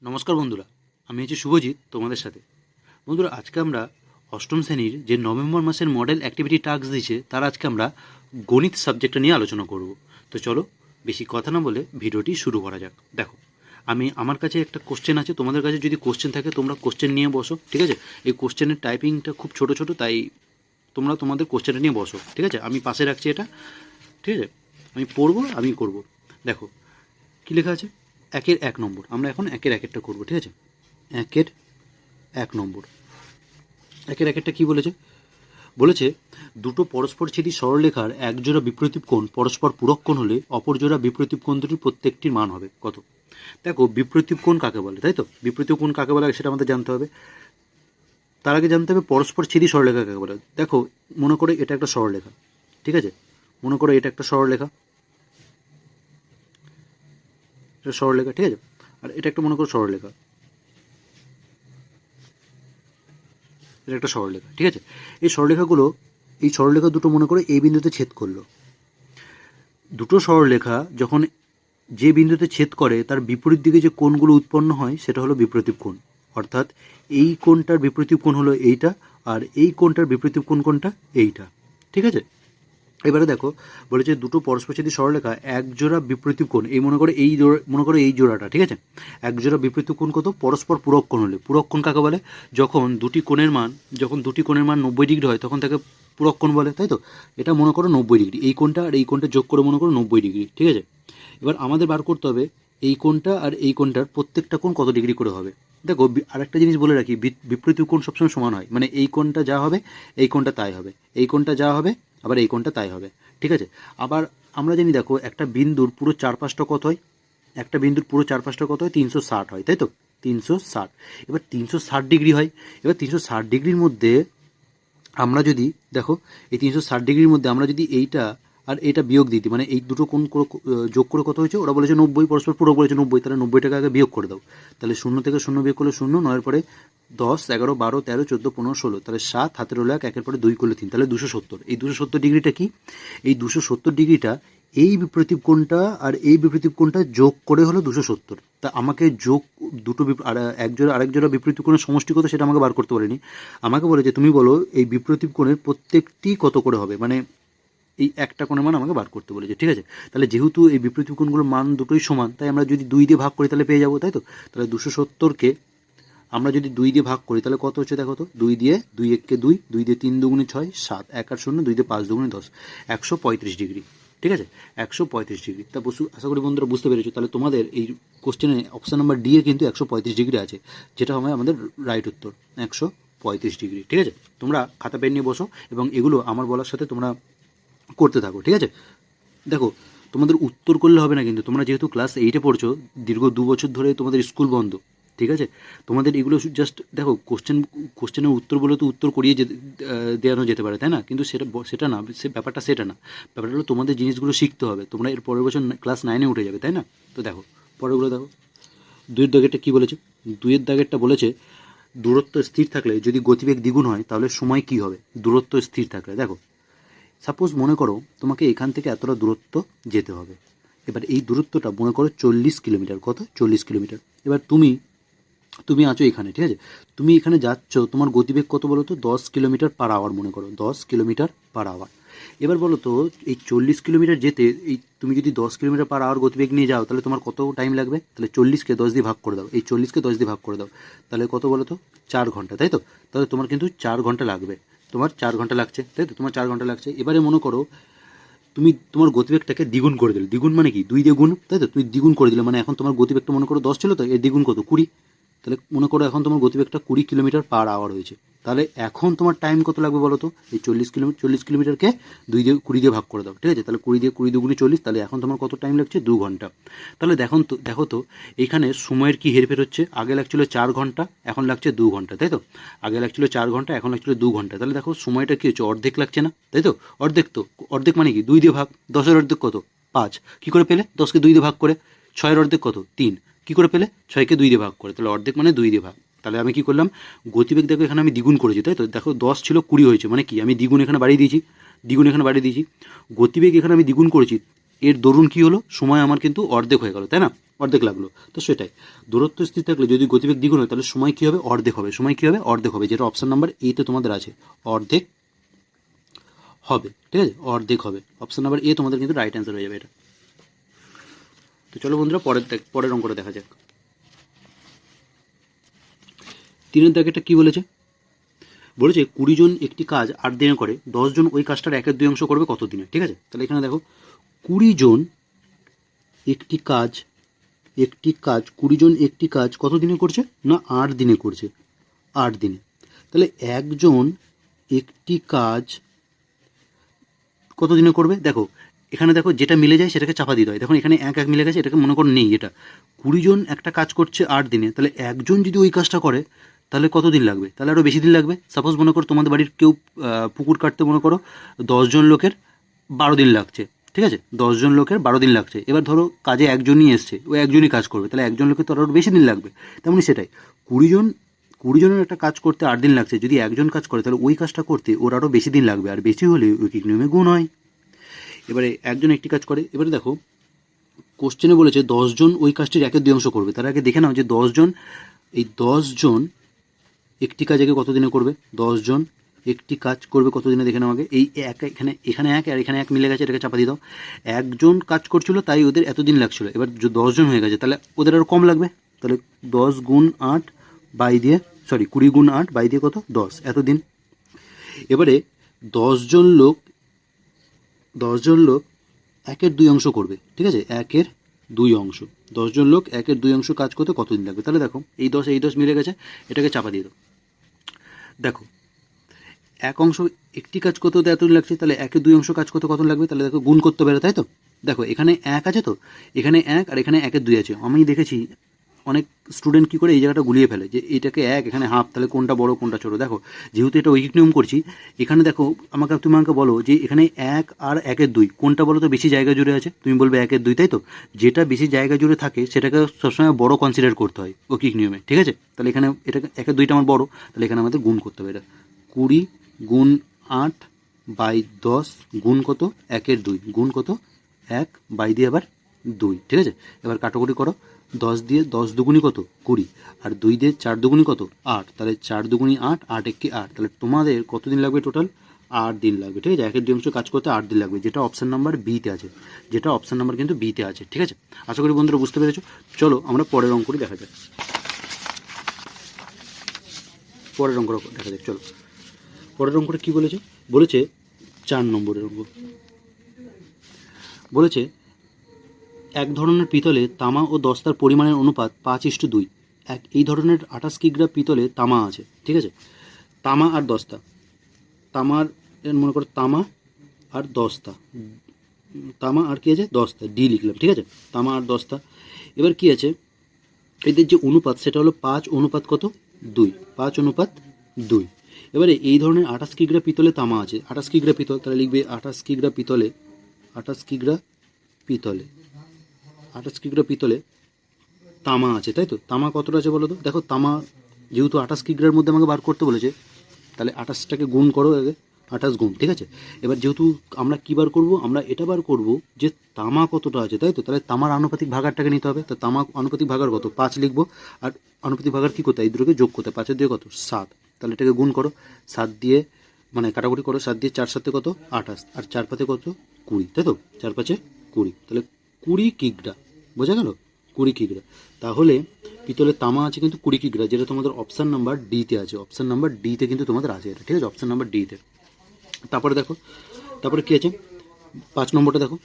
নমস্কার বন্ধুরা, আমি হচ্ছি শুভজিৎ তোমাদের সাথে। বন্ধুরা, আজকে আমরা অষ্টম শ্রেণীর যে নভেম্বর মাসের মডেল অ্যাক্টিভিটি টাস্ক দিয়েছে তার আজকে আমরা গণিত সাবজেক্টটা নিয়ে আলোচনা করব। তো চলো বেশি কথা না বলে ভিডিওটি শুরু করা যাক। দেখো, আমার কাছে একটা কোশ্চেন আছে, তোমাদের কাছে যদি কোশ্চেন থাকে তোমরা কোশ্চেন নিয়ে বসো, ঠিক আছে? এই কোশ্চেনের টাইপিংটা খুব ছোট ছোট, তাই তোমরা তোমাদের কোশ্চেনটা নিয়ে বসো, ঠিক আছে? আমি পাশে রাখছি এটা, ঠিক আছে? আমি পড়বো, আমি করব। দেখো কী লেখা আছে, 1-1 আমরা এখন 1-1টা করবো, ঠিক আছে? 1-1 1-1টা কী বলেছে? বলেছে দুটো পরস্পরচ্ছেদী সরলরেখার একজোড়া বিপরীত কোণ পরস্পর পূরক কোণ হলে অপর জোড়া বিপরীত কোণ দুটির প্রত্যেকটির মান হবে কত? দেখো, বিপরীত কোণ কাকে বলে, তাই তো? বিপরীত কোণ কাকে বলে সেটা আমাদের জানতে হবে। তার আগে জানতে হবে পরস্পরচ্ছেদী সরলরেখা কাকে বলে। দেখো, মনে করে এটা একটা সরলরেখা, ঠিক আছে? মনে করো এটা একটা সরলরেখা, এটা সরলরেখা, ঠিক আছে? আর এটা একটা মনে করো সরলরেখা, এটা একটা সরলরেখা, ঠিক আছে? এই সরলরেখা দুটো মনে করে এই বিন্দুতে ছেদ করলো। দুটো সরলরেখা যখন যে বিন্দুতে ছেদ করে তার বিপরীত দিকে যে কোণগুলো উৎপন্ন হয় সেটা হলো বিপরীত কোণ। অর্থাৎ এই কোণটার বিপরীত কোণ হলো এইটা, আর এই কোণটার বিপরীত কোণ কোনটা? এইটা, ঠিক আছে? এবারে দেখো, বলেছে দুটো পরস্পরচ্ছেদী সরলরেখা এক জোড়া বিপরীত কোণ, এই মনে করে এই জোড়াটা, ঠিক আছে? এক জোড়া বিপরীত কোণ কত? পরস্পর পূরক কোণ হলে। পূরক কোণ কাকে বলে? যখন দুটি কোণের মান 90 ডিগ্রি হয় তখন তাকে পূরক কোণ বলে, তাই তো? এটা মনে করো 90 ডিগ্রি, এই কোণটা আর এই কোণটা যোগ করে মনে করো 90 ডিগ্রি, ঠিক আছে? এবার আমাদের বার করতে হবে এই কোণটা আর এই কোণটার প্রত্যেকটা কোণ কত ডিগ্রি করে হবে। দেখো, আরেকটা জিনিস বলে রাখি, বিপরীত কোণ সবসময় সমান হয়, মানে এই কোণটা যা হবে এই কোণটা তাই হবে, এই কোণটা যা হবে আবার এই কোণটা তাই হবে, ঠিক আছে? আবার আমরা জানি, দেখো, একটা বিন্দুর পুরো চারপাশটা কত হয়? একটা বিন্দুর পুরো চারপাশটা কত হয়? 360 হয়, তাই তো? 360। এবার 360 ডিগ্রি হয়। এবার 360 ডিগ্রির মধ্যে আমরা যদি, দেখো, এই 360 ডিগ্রির মধ্যে আমরা যদি এইটা আর এটা বিয়োগ দিই, মানে এই দুটো কোণ যোগ করে কত হয়েছে? ওরা বলেছে 90, পরস্পর পূরক বলেছে 90, তাহলে 90টাকে আগে বিয়োগ করে দাও। তাহলে 0 থেকে 0 বিয়োগ করলে 0, 9-এর পরে 10, 11, 12, 13, 14, 15, 16, তাহলে 7, হাতের হলো 1, 1-এর পরে 2 করলে 3, তাহলে 270। এই 270 ডিগ্রিটা কি? এই 270 ডিগ্রিটা এই বিপরীত কোণটা আর এই বিপরীত কোণটা যোগ করে হলো 270। তা আমাকে যোগ দুটো আরেক জোড়া বিপরীত কোণের সমষ্টি কত সেটা আমাকে বার করতে বলেনি। আমাকে বলে যে তুমি বলো এই বিপরীত কোণের প্রত্যেকটি কত করে হবে, মানে এই একটা কোণের মান আমাকে বার করতে বলেছে, ঠিক আছে? তাহলে যেহেতু এই বিপরীত কোণগুলোর মান দুটোই সমান, তাই আমরা যদি 2 দিয়ে ভাগ করি তাহলে পেয়ে যাবো, তাই তো? তাহলে 270কে আমরা যদি 2 দিয়ে ভাগ করি তাহলে কত হচ্ছে? দেখো তো, 2 দিয়ে 2 1-কে 2, 2 দিয়ে 3 দুগুণে 6, 7, 1 আর 0, 2 দিয়ে 5 দুগুণে 10, 135 ডিগ্রি, ঠিক আছে? 135 ডিগ্রি। তা আশা করি বন্ধুরা বুঝতে পেরেছো। তাহলে তোমাদের এই কোশ্চেনে অপশান নাম্বার ডি এ কিন্তু 135 ডিগ্রি আছে, যেটা হবে আমাদের রাইট উত্তর, 135 ডিগ্রি, ঠিক আছে? তোমরা খাতা পেন নিয়ে বসো এবং এগুলো আমার বলার সাথে তোমরা করতে থাকো, ঠিক আছে? দেখো, তোমাদের উত্তর করলে হবে না, কিন্তু তোমরা যেহেতু ক্লাস 8-এ পড়ছো, দীর্ঘ 2 বছর ধরে তোমাদের স্কুল বন্ধ, ঠিক আছে? তোমাদের এগুলো জাস্ট দেখো, কোশ্চেনের উত্তর বলে তো উত্তর করিয়ে দেওয়ানো যেতে পারে, তাই না? কিন্তু সেটা না, ব্যাপারটা হলো তোমাদের জিনিসগুলো শিখতে হবে। তোমরা এর পরের বছর ক্লাস 9-এ উঠে যাবে, তাই না? তো দেখো পরেরগুলো দেখো। 2-এর দাগেরটা কী বলেছে? 2-এর দাগেরটা বলেছে দূরত্ব স্থির থাকলে যদি গতিবেগ দ্বিগুণ হয় তাহলে সময় কী হবে? দূরত্ব স্থির থাকলে, দেখো, সাপোজ মনে করো তোমাকে এখান থেকে এতটা দূরত্ব যেতে হবে। এবার এই দূরত্বটা মনে করো 40 কিলোমিটার। কত? 40 কিলোমিটার। এবার তুমি আছো এখানে, ঠিক আছে? তুমি এখানে যাচ্ছ, তোমার গতিবেগ কত বলো তো? 10 কিলোমিটার পার আওয়ার, মনে করো 10 কিলোমিটার পার আওয়ার। এবার বলো তো, এই 40 কিলোমিটার যেতে তুমি যদি 10 কিলোমিটার পার আওয়ার গতিবেগ নিয়ে যাও তাহলে তোমার কত টাইম লাগবে? তাহলে 40কে 10 দিয়ে ভাগ করে দাও, এই 40কে 10 দিয়ে ভাগ করে দাও, তাহলে কত বলো তো? 4 ঘন্টা, তাই তো? তাহলে তোমার কিন্তু 4 ঘন্টা লাগবে। তোমার 4 ঘন্টা লাগছে, তাই তো? তোমার 4 ঘন্টা লাগছে। এবারে মনে করো তুমি তোমার গতিবেগটাকে দ্বিগুণ করে দিলে। দ্বিগুণ মানে কি? 2 দিয়ে গুণ, তাই তো? তুমি দ্বিগুণ করে দিলে, মানে এখন তোমার গতিবেগটা মনে করো 10 ছিল, তো এর দ্বিগুণ কত? 20। তাহলে মনে করো এখন তোমার গতিবেগটা 20 কিলোমিটার পার আওয়ার হয়েছে। তাহলে এখন তোমার টাইম কত লাগবে বলো তো? এই 40 কিলোমিটারকে 20 দিয়ে ভাগ করে দাও, ঠিক আছে? তাহলে 20 দুগুণে 40, তাহলে এখন তোমার কত টাইম লাগছে? 2 ঘন্টা। তাহলে দেখো তো এখানে সময়ের কি হেরফের হচ্ছে? আগে লাগছিল 4 ঘন্টা, এখন লাগছে 2 ঘন্টা, তাই তো? আগে লাগছিল 4 ঘন্টা, এখন লাগছিল 2 ঘন্টা। তাহলে দেখো সময়টা কী হচ্ছে? অর্ধেক লাগছে না, তাই তো? অর্ধেক মানে কি? 2 দিয়ে ভাগ। 10-এর অর্ধেক কত? 5। কী করে পেলে? 10কে 2 দিয়ে ভাগ করে। 6-এর অর্ধেক কত? 3। কী করে পেলে? 6কে 2 দিয়ে ভাগ করে। তাহলে অর্ধেক মানে 2 দিয়ে ভাগ। তাহলে আমি কী করলাম? গতিবেগ দেখো এখানে আমি দ্বিগুণ করেছি, তাই তো? দেখো 10 ছিল 20 হয়েছে, মানে কি? আমি দ্বিগুণ এখানে বাড়িয়ে দিয়েছি। গতিবেগ এখানে আমি দ্বিগুণ করেছি, এর দরুন কী হলো, সময় আমার কিন্তু অর্ধেক হয়ে গেল, তাই না, অর্ধেক লাগলো। তো সেটাই, দূরত্ব স্থির থাকলে যদি গতিবেগ দ্বিগুণ হয় তাহলে সময় কী হবে, অর্ধেক হবে। সময় কী হবে, অর্ধেক হবে, যেটা অপশান নাম্বার এতে তোমাদের আছে, অর্ধেক হবে। ঠিক আছে, অর্ধেক হবে, অপশান নাম্বার এ তোমাদের কিন্তু রাইট অ্যান্সার হয়ে যাবে এটা। তো চলো বন্ধুরা পরের অঙ্কটা দেখা যাক। 3 দাগেরটা কী বলেছে, 20 জন একটি কাজ 8 দিনে করে, 10 জন ওই কাজটার 1/2 অংশ করবে কত দিনে। ঠিক আছে, তাহলে এখানে দেখো 20 জন একটি কাজ 20 জন একটি কাজ কত দিনে করছে না 8 দিনে করছে, 8 দিনে। তাহলে একজন একটি কাজ কত দিনে করবে, দেখো এখানে দেখো যেটা মিলে যায় সেটাকে চাপা দিতে হয়। দেখুন এখানে এক মিলে গেছে, এটাকে মনে করো নেই, এটা 20 জন একটা কাজ করছে 8 দিনে, তাহলে একজন যদি ওই কাজটা করে তাহলে কত দিন লাগবে, তাহলে আরও বেশি দিন লাগবে। সাপোজ মনে করো তোমাদের বাড়ির কেউ পুকুর কাটতে মনে করো 10 জন লোকের 12 দিন লাগছে, ঠিক আছে, 10 জন লোকের 12 দিন লাগছে। এবার ধরো কাজে একজনই এসছে, ও একজনই কাজ করবে, তাহলে একজন লোকের তো আরও বেশি দিন লাগবে। তেমনি সেটাই 20 জনের একটা কাজ করতে 8 দিন লাগছে, যদি একজন কাজ করে তাহলে ওই কাজটা করতে ওর আরও বেশি দিন লাগবে, আর বেশি হলে ঐকিক নিয়মে গুণ হয়। এবারে একজন একটি কাজ করে, এবারে দেখো কোশ্চেনে বলেছে 10 জন ওই কাজটির 1/2 অংশ করবে। তার আগে দেখে নাও যে 10 জন, এই 10 জন একটি কাজ আগে কত দিনে করবে, 10 জন একটি কাজ করবে কত দিনে দেখে নাও আগে। এই এক এখানে এক আর এখানে এক মিলে গেছে, এটাকে চাপা দিয়ে দাও। একজন কাজ করছিল তাই ওদের এতদিন লাগছিল, এবার 10 জন হয়ে গেছে তাহলে ওদের আরও কম লাগবে। তাহলে 10 গুণ 8 বাই দিয়ে 20 গুণ 8 বাই দিয়ে কত 10, এতদিন। এবারে 10 জন লোক 1/2 অংশ করবে, ঠিক আছে, 1/2 অংশ, 10 জন লোক 1/2 অংশ কাজ করতে কতদিন লাগবে। তাহলে দেখো এই 10 মিলে গেছে, এটাকে চাপা দিয়ে দাও। দেখো এক অংশ একটি কাজ করতে হতে এতদিন লাগছে, তাহলে 1/2 অংশ কাজ করতে কত লাগবে, তাহলে দেখো গুণ করতে পারে, তাই তো। দেখো এখানে 1 আছে, তো এখানে 1 আর এখানে 1/2 আছে। আমি দেখেছি অনেক স্টুডেন্ট কী করে এই জায়গাটা গুলিয়ে ফেলে, যে এটাকে 1 এখানে হাফ, তাহলে কোনটা বড় কোনটা ছোটো। দেখো যেহেতু এটা ঐকিক নিয়ম করছি, এখানে দেখো তুমি আমাকে বলো যে এখানে 1 আর 1/2 কোনটা বলো তো বেশি জায়গা জুড়ে আছে, তুমি বলবে 1/2, তাই তো। যেটা বেশি জায়গা জুড়ে থাকে সেটাকে সবসময় বড় কনসিডার করতে হয় ঐকিক নিয়মে, ঠিক আছে। তাহলে এখানে এটাকে 1/2টা আমার বড়, তাহলে এখানে আমাদের গুণ করতে হবে। এটা 20 গুণ 8 বাই 10 গুণ কত 1/2 গুণ কত 1 বাই দিয়ে আবার 2, ঠিক আছে। এবার কাটাকুটি করো, 10 দিয়ে 10 দুগুণি কত 20, আর 2 দিয়ে 4 দুগুণি কত 8, তাহলে 4 দুগুণি 8, 8 একে 8, তাহলে তোমাদের কত দিন লাগবে টোটাল 8 দিন লাগবে, ঠিক আছে। 1/2 অংশ কাজ করতে 8 দিন লাগবে, যেটা অপশান নাম্বার বিতে আছে, যেটা অপশান নাম্বার কিন্তু বিতে আছে, ঠিক আছে। আশা করি বন্ধুরা বুঝতে পেরেছো। চলো আমরা পরের অঙ্কটি দেখা যাক, পরের অঙ্ক দেখা যাক। চলো পরের অঙ্কটা কী বলেছে, 4 নম্বরের অঙ্ক বলেছে এক ধরনের পিতলে তামা ও দস্তার পরিমাণের অনুপাত 5:2। এই ধরনের 28 কিগ্রা পিতলে তামা আছে, ঠিক আছে। তামা আর দস্তা, মনে করো তামা আর দস্তা, তামা আর কি আছে দস্তা, ডি লিখলাম, ঠিক আছে, তামা আর দস্তা। এবার কি আছে, এদের যে অনুপাত সেটা হলো 5:2, 5:2। এবারে এই ধরনের 28 কিগ্রা পিতলে তামা আছে, 28 কিগ্রা পিতল, তাহলে লিখবে 28 কিগ্রা পিতলে 28 কিগ্রা পিতলে তামা আছে, তাই তো। তামা কতটা আছে বলো তো। দেখো তামা যেহেতু 28 কিগ্রার মধ্যে আমাকে বার করতে বলেছে, তাহলে 28টাকে গুণ করো আগে, 28 গুণ, ঠিক আছে। এবার যেহেতু আমরা কী বার করবো, আমরা এটা বার করবো যে তামা কতটা আছে, তাই তো। তাহলে তামার আনুপাতিক ভাগারটাকে নিতে হবে, তা তামা আনুপাতিক ভাগার কত 5 লিখবো, আর আনুপাতিক ভাগার কী করতে এই দুটোকে যোগ করতে, 5 দিয়ে কত 7, তাহলে এটাকে গুণ করো, 7 দিয়ে মানে কাটাকুটি করো, 7 দিয়ে 4 7 কত 28, আর 4 5 কত 20, তাই তো, 4 5 20, তাহলে 20 কিগ্রা, বোঝা গেল 20 কিগ্রা। তাহলে পিতলের তামা আছে কিন্তু 20 কিগ্রা, যেটা তোমাদের অপশান নাম্বার ডিতে আছে, অপশান নাম্বার ডিতে কিন্তু তোমাদের আছে এটা, ঠিক আছে, অপশান নাম্বার ডিতে। তারপরে দেখো, তারপরে কী আছে 5 নম্বরটা দেখো,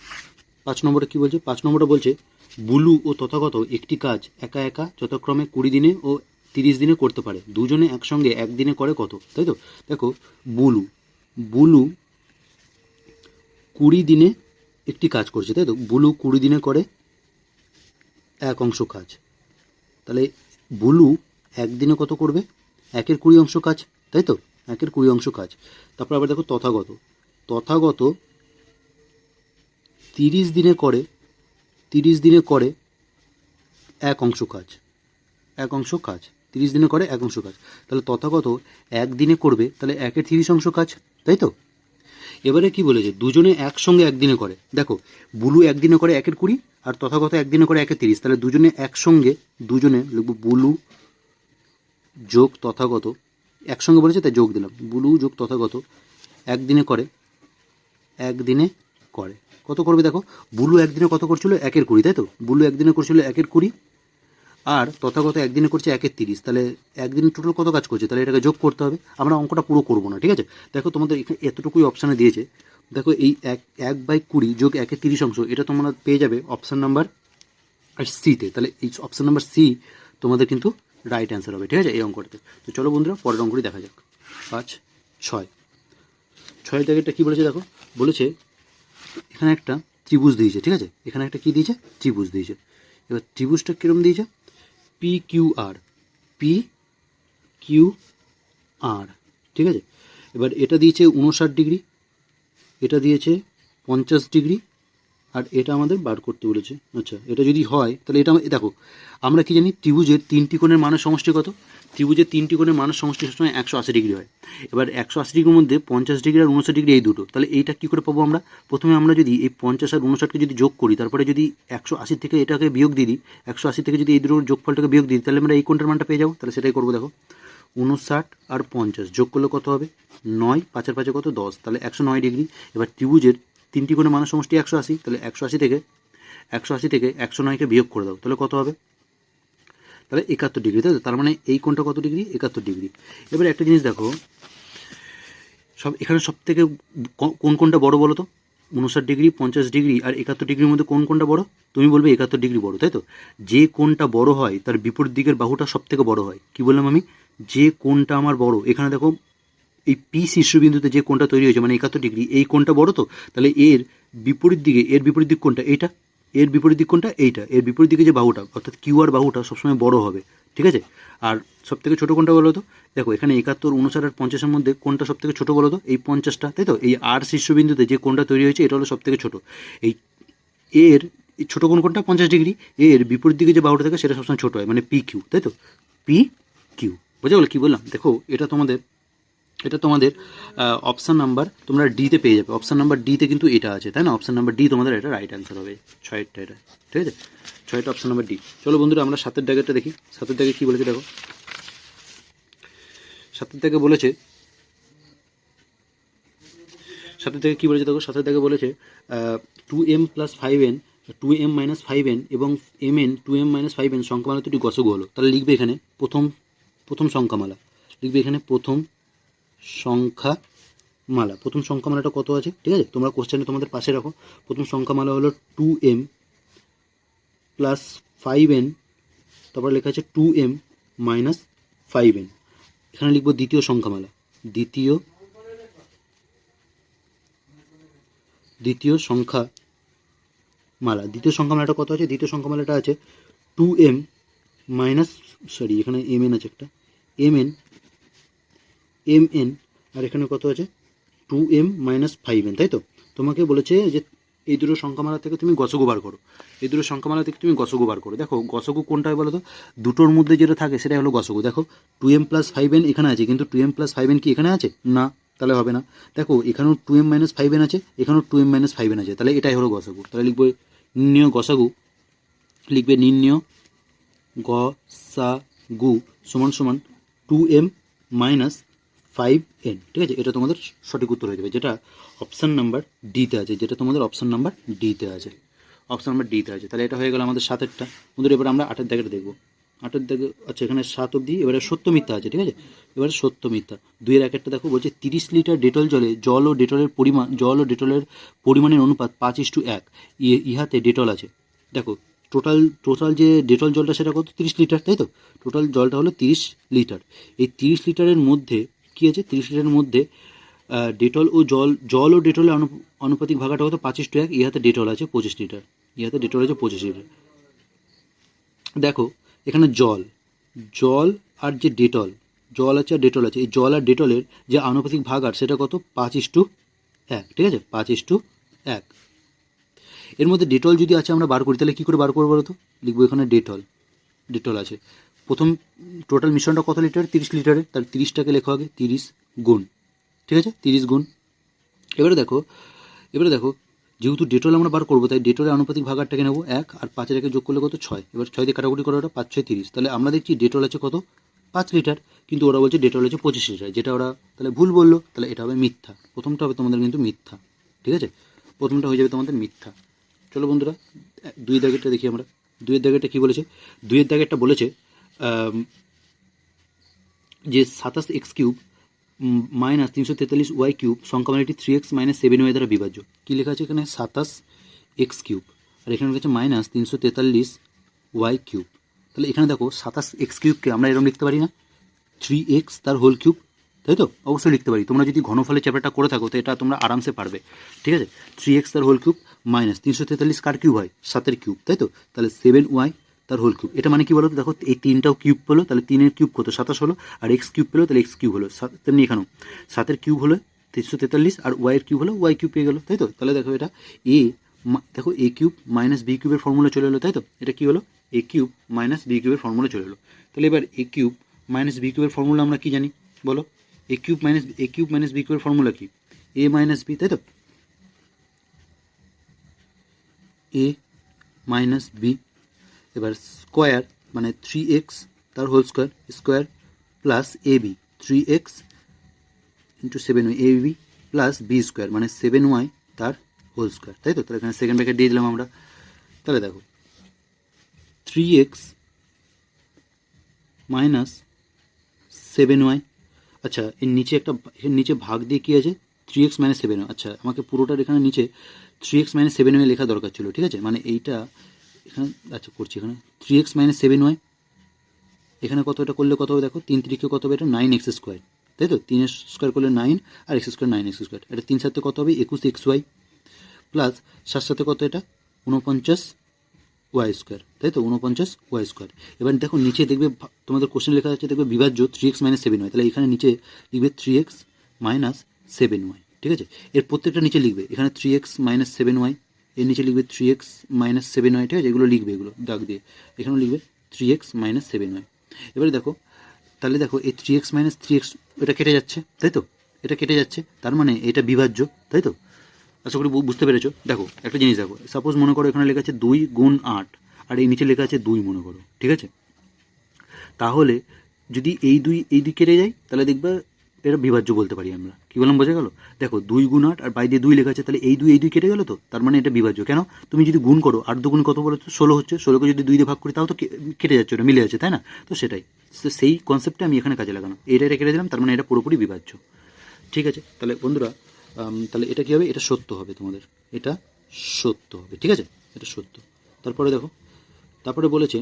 5 নম্বরটা কী বলছে, 5 নম্বরটা বলছে বুলু ও তথাগত একটি কাজ একা একা যথাক্রমে 20 দিনে ও 30 দিনে করতে পারে, দুজনে একসঙ্গে একদিনে করে কত, তাই তো। দেখো বুলু 20 দিনে একটি কাজ করছে, তাই তো। বুলু 20 দিনে করে 1 অংশ কাজ, তাহলে বুলু একদিনে কত করবে 1/20 অংশ কাজ, তাই তো, 1/20 অংশ কাজ। তারপর আবার দেখো তথাগত 30 দিনে করে 1 অংশ কাজ, 30 দিনে করে 1 অংশ কাজ, তাহলে তথাগত একদিনে করবে তাহলে 1/30 অংশ কাজ, তাই তো। এবারে কি বলেছে, দুজনে একসঙ্গে একদিনে করে। দেখো বুলু একদিনে করে 1/20 আর তথাগত একদিনে করে 1/30, তাহলে দুজনে একসঙ্গে, দুজনে লিখব বুলু যোগ তথাগত, একসঙ্গে বলেছে তাই যোগ দিলাম, বুলু যোগ তথাগত একদিনে করে, একদিনে করে। কত করবে দেখো, বুলু একদিনে কত করছিল 1/20, তাই তো, বুলু একদিনে করছিল 1/20 আর তথাগত একদিনে করছে 1/30, তাহলে একদিনে টোটাল কত কাজ করছে, তাহলে এটাকে যোগ করতে হবে। আমরা অঙ্কটা পুরো করবো না, ঠিক আছে। দেখো তোমাদের এখানে এতটুকুই অপশানে দিয়েছে। দেখো এই 1/20 যোগ 1/30 অংশ, এটা তোমরা পেয়ে যাবে অপশান নাম্বার সিতে। তাহলে এই অপশান নাম্বার সি তোমাদের কিন্তু রাইট অ্যান্সার হবে, ঠিক আছে, এই অঙ্কটাতে। তো চলো বন্ধুরা পরের অঙ্কটি দেখা যাক। 5, 6 ছয়ের দাগেরটা কী বলেছে দেখো, বলেছে এখানে একটা ত্রিভুজ দিয়েছে, ঠিক আছে, এখানে একটা কী দিয়েছে, ত্রিভুজ দিয়েছে। এবার ত্রিভুজটা কীরকম দিয়েছে, PQR, PQR, ঠিক আছে। এবার এটা দিয়েছে 59 ডিগ্রি, এটা দিয়েছে 50 ডিগ্রি, আর এটা আমাদের বার করতে বলেছে। আচ্ছা, এটা যদি হয় তাহলে এটা দেখো, আমরা কি জানি ত্রিভুজের 3টি কোণের মানের সমষ্টি কত, ত্রিভুজের 3টি কোণের মানের সমষ্টি সবসময় 180 ডিগ্রি হয়। এবার 180 ডিগ্রির মধ্যে 50 ডিগ্রি আর 59 ডিগ্রি এই দুটো, তাহলে এইটা কী করে পাবো আমরা, প্রথমে আমরা যদি এই 50 আর 59কে যদি যোগ করি, তারপরে যদি 180 থেকে এটাকে বিয়োগ দিয়ে দিই, 180 থেকে যদি এই দুটোর যোগফলটাকে বিয়োগ দিই, তাহলে আমরা এই কোণটার মানটা পেয়ে যাবো। তাহলে সেটাই করবো। দেখো 59 আর 50 যোগ করলে কত হবে, 9, 5 আর 5 কত, 10, তাহলে 109 ডিগ্রি। এবার ত্রিভুজের 3টি কোণের মানের সমষ্টি 180, তাহলে 180 থেকে 109কে বিয়োগ করে দাও, তাহলে কত হবে, তাহলে 71 ডিগ্রি, তাই তো। তার মানে এই কোণটা কত ডিগ্রি, 71 ডিগ্রি। এবার একটা জিনিস দেখো, এখানে সব থেকে কোন কোণটা বড় বলো তো, 59 ডিগ্রি, 50 ডিগ্রি আর 71 ডিগ্রির মধ্যে কোন কোণটা বড়, তুমি বলবে 71 ডিগ্রি বড়, তাই তো। যে কোণটা বড় হয় তার বিপরীত দিকের বাহুটা সব থেকে বড় হয়। কি বললাম আমি, যে কোণটা আমার বড়, এখানে দেখো এই পি শীর্ষবিন্দুতে যে কোণটা তৈরি হয়েছে মানে 71 ডিগ্রি, এই কোণটা বড় তো, তাহলে এর বিপরীত দিক কোণটা এইটা, এর বিপরীত দিক কোণটা এইটা, এর বিপরীত দিকে যে বাহুটা অর্থাৎ কিউআর বাহুটা সবসময় বড় হবে, ঠিক আছে। আর সব থেকে ছোটো কোণটা বলো তো, দেখো এখানে 71, 59 আর 50-এর মধ্যে কোণটা সব থেকে ছোটো বলো তো, এই 50টা, তাই তো। এই আর শীর্ষবিন্দুতে যে কোণটা তৈরি হয়েছে এটা হলো সব থেকে ছোটো। এর ছোটো কোণটা 50 ডিগ্রি, এর বিপরীত দিকে যে বাহুটা থাকে সেটা সবসময় ছোটো হয়, মানে PQ, তাই তো, PQ। বোঝা গেলো কী বললাম। দেখো এটা তোমাদের অপশান নাম্বার তোমরা ডিতে পেয়ে যাবে, অপশান নাম্বার ডিতে কিন্তু এটা আছে, তাই না, অপশান নাম্বার ডি তোমাদের এটা রাইট অ্যান্সার হবে, 6টা এটা, ঠিক আছে, 6টা অপশান নাম্বার ডি। চলো বন্ধুরা আমরা 7-এর দাগেরটা দেখি। 7-এর দাগে কী বলেছে দেখো, 7-এর দাগে বলেছে, 7-এর দাগে কী বলেছে দেখো, 7-এর দাগে বলেছে 2m + 5n, 2m - 5n এবং mn 2m - 5n সংখ্যামালা দুটি গসগু হলো। তাহলে লিখবে এখানে প্রথম সংখ্যামালা, লিখবে এখানে প্রথম সংখ্যামালাটা কত আছে, ঠিক আছে, তোমরা কোশ্চেনে তোমাদের পাশে রাখো। প্রথম সংখ্যামালা হলো 2m + 5n, তারপর লেখা আছে 2m - 5n। এখানে লিখবো দ্বিতীয় সংখ্যামালা, দ্বিতীয় সংখ্যামালাটা কত আছে, দ্বিতীয় সংখ্যামালাটা আছে 2m এখানে mn আছে একটা, mn আর এখানে কত আছে 2m - 5n, তাই তো। তোমাকে বলেছে যে এই দুটো সংখ্যামালা থেকে তুমি গসগু বার করো, দেখো গসগু কোনটা বলো তো, দুটোর মধ্যে যেটা থাকে সেটাই হলো গসগু। দেখো 2m + 5n এখানে আছে, কিন্তু 2m + 5n কি এখানে আছে না, তাহলে হবে না। দেখো এখানেও 2m - 5n আছে, এখানেও 2m - 5n আছে, তাহলে এটাই হলো গসগু। তাহলে লিখবে নির্ণয় গসাগু, লিখবে নির্ণয় গসাগু সমান সমান 2m - 5n, ঠিক আছে। এটা তোমাদের সঠিক উত্তর হয়ে যাবে, যেটা অপশান নাম্বার ডিতে আছে, অপশান নাম্বার ডিতে আছে। তাহলে এটা হয়ে গেল আমাদের 7-এরটা। বন্ধুরা এবার আমরা 8-এর দাগেটা দেখবো। 8-এর দাগে আচ্ছা এখানে 7 অবধি, এবারে সত্য মিথ্যা আছে, ঠিক আছে। এবারে সত্য মিথ্যা 2-এর 1-একটা দেখো, বলছে 30 লিটার ডেটল জলে জল ও ডেটলের পরিমাণের অনুপাত 5:1, ইহাতে ডেটল আছে। দেখো টোটাল যে ডেটল জলটা সেটা কত, 30 লিটার, তাই তো। টোটাল জলটা হলো 30 লিটার। এই 30 লিটারের মধ্যে কী আছে, 30 লিটারের মধ্যে ডেটল ও জল ও ডেটলের আনুপাতিক ভাগাটা কত, 5:1, ইহাতে ডেটল আছে 25 লিটার, দেখো এখানে জল আর যে ডেটল, জল আছে আর ডেটল আছে, এই জল আর ডেটলের যে আনুপাতিক ভাগার সেটা কত, 5:1, ঠিক আছে, 5:1। এর মধ্যে ডেটল যদি আছে আমরা বার করি, তাহলে কী করে বার করবো বলো তো, লিখবো এখানে ডেটল আছে। প্রথম টোটাল মিশ্রণটা কত লিটার, 30 লিটারের, তাহলে 30টাকে লেখো আগে 30 গুণ, ঠিক আছে, 30 গুণ। এবারে দেখো যেহেতু ডেটল আমরা বার করবো, তাই ডেটলের আনুপাতিক ভাগারটাকে নেবো 1, আর 5-এর যোগ করলে কত 6। এবার 6 দিয়ে কাটাকুটি করে ওটা 5 6 30। তাহলে আমরা দেখছি ডেটল আছে কত 5 লিটার, কিন্তু ওরা বলছে ডেটল আছে 25 লিটার, যেটা ওরা তাহলে ভুল বললো, তাহলে এটা হবে মিথ্যা। প্রথমটা হবে তোমাদের কিন্তু মিথ্যা, ঠিক আছে, প্রথমটা হয়ে যাবে তোমাদের মিথ্যা। চলো বন্ধুরা 2 দাগেরটা দেখি আমরা। 2 দাগেরটা কী বলেছে? 2 দাগেরটা বলেছে যে 27x³ minus 343y³ সংখ্যামালাটি 3x - 7y দ্বারা বিভাজ্য। কী লেখা আছে এখানে? 27x³ আর এখানে লেখা আছে মাইনাস 343y³। তাহলে এখানে দেখো 27x³ আমরা এরকম লিখতে পারি না, 3x তার হোল কিউব, তাই তো? অবশ্যই লিখতে পারি। তোমরা যদি ঘনফলের চ্যাপ্টারটা করে থাকো তো এটা তোমরা আরামসে পারবে, ঠিক আছে। 3x তার হোল কিউব মাইনাস 343 কার কিউব হয়? 7-এর কিউব, তাই তো? তাহলে 7y তার হোল কিউব। এটা মানে কি বলো তো? দেখো এই 3টাও কিউব পেলো, তাহলে 3-এর কিউব কত? 27 হলো, আর x কিউব পেলো, তাহলে x কিউব হলো। তেমনি এখানেও 7-এর কিউব হলো 343, আর y-এর কিউব হলো y কিউব পেয়ে গেলো, তাই তো? তাহলে দেখো এটা দেখো a কিউব মাইনাস b কিউবের ফর্মুলা চলে এলো, তাই তো? এটা কি হলো? a কিউব মাইনাস b কিউবের ফর্মুলা চলে এলো। তাহলে এবার a কিউব মাইনাস b কিউবের ফর্মুলা আমরা কি জানি বলো? a কিউব মাইনাস b কিউবের ফর্মুলা কি? a মাইনাস b, তাই তো? a মাইনাস b, এবার স্কোয়ার মানে 3x তার whole square plus ab 3x into 7y ab plus B square মানে 7y তার হোল স্কোয়ার, তাই তো? তাহলে এখানে সেকেন্ড ব্র্যাকেট দিয়ে দিলাম আমরা। তাহলে দেখো 3x মাইনাস 7y, আচ্ছা এর নিচে ভাগ দিয়ে কী আছে? 3x - 7y। আচ্ছা আমাকে পুরোটার এখানে নিচে 3x - 7y লেখা দরকার ছিল, ঠিক আছে? মানে এইটা এখানে আচ্ছা করছি, এখানে 3x - 7y, এখানে কত? এটা করলে কত হবে? দেখো 3 3 কত হবে? এটা 9x², তাই তো? 3 স্কোয়ার করলে 9 আর x² 9x²। এটা 3 সাথে কত হবে? 21xy প্লাস 7 সাথে কত? এটা 49y², তাই তো? 49y²। এবার দেখো নিচে দেখবে তোমাদের কোশ্চেন লেখা আছে, দেখবে বিভাজ্য 3x - 7y। তাহলে এখানে নিচে লিখবে 3x - 7y, ঠিক আছে? এর প্রত্যেকটা নিচে লিখবে, এখানে 3x - 7y, এর নিচে লিখবে 3x - 7y, ঠিক আছে? এগুলো লিখবে, এগুলো দাগ দিয়ে এখানেও লিখবে 3x - 7y। এবারে দেখো তাহলে দেখো এই 3x - 3x এটা কেটে যাচ্ছে, তাই তো? এটা কেটে যাচ্ছে, তার মানে এটা বিভাজ্য, তাই তো? আশা করি বুঝতে পেরেছো। দেখো একটা জিনিস দেখো, সাপোজ মনে করো এখানে লেখা আছে 2 গুণ 8 আর এই নিচে লেখা আছে 2 মনে করো, ঠিক আছে? তাহলে যদি এই দুই কেটে যায় তাহলে দেখবে এটা বিভাজ্য বলতে পারি আমরা। কী বললাম বোঝা গেল? দেখো 2 গুণ 8 আর বাই দিয়ে 2 লেখা আছে, তাহলে এই দুই কেটে গেলো তো, তার মানে এটা বিভাজ্য। কেন? তুমি যদি গুণ করো 8 2 গুণ কত বলো তো? 16 হচ্ছে। 16কে যদি 2 দিয়ে ভাগ করি তাও তো কেটে যাচ্ছে, ওটা মিলে যাচ্ছে, তাই না? তো সেটাই, সেই কনসেপ্টটা আমি এখানে কাজে লাগানো। এটা কেটে দিলাম, তার মানে এটা পুরোপুরি বিভাজ্য, ঠিক আছে? তাহলে বন্ধুরা তাহলে এটা কী হবে? এটা সত্য হবে তোমাদের, এটা সত্য হবে, ঠিক আছে? এটা সত্য। তারপরে দেখো তারপরে কি বলেছে?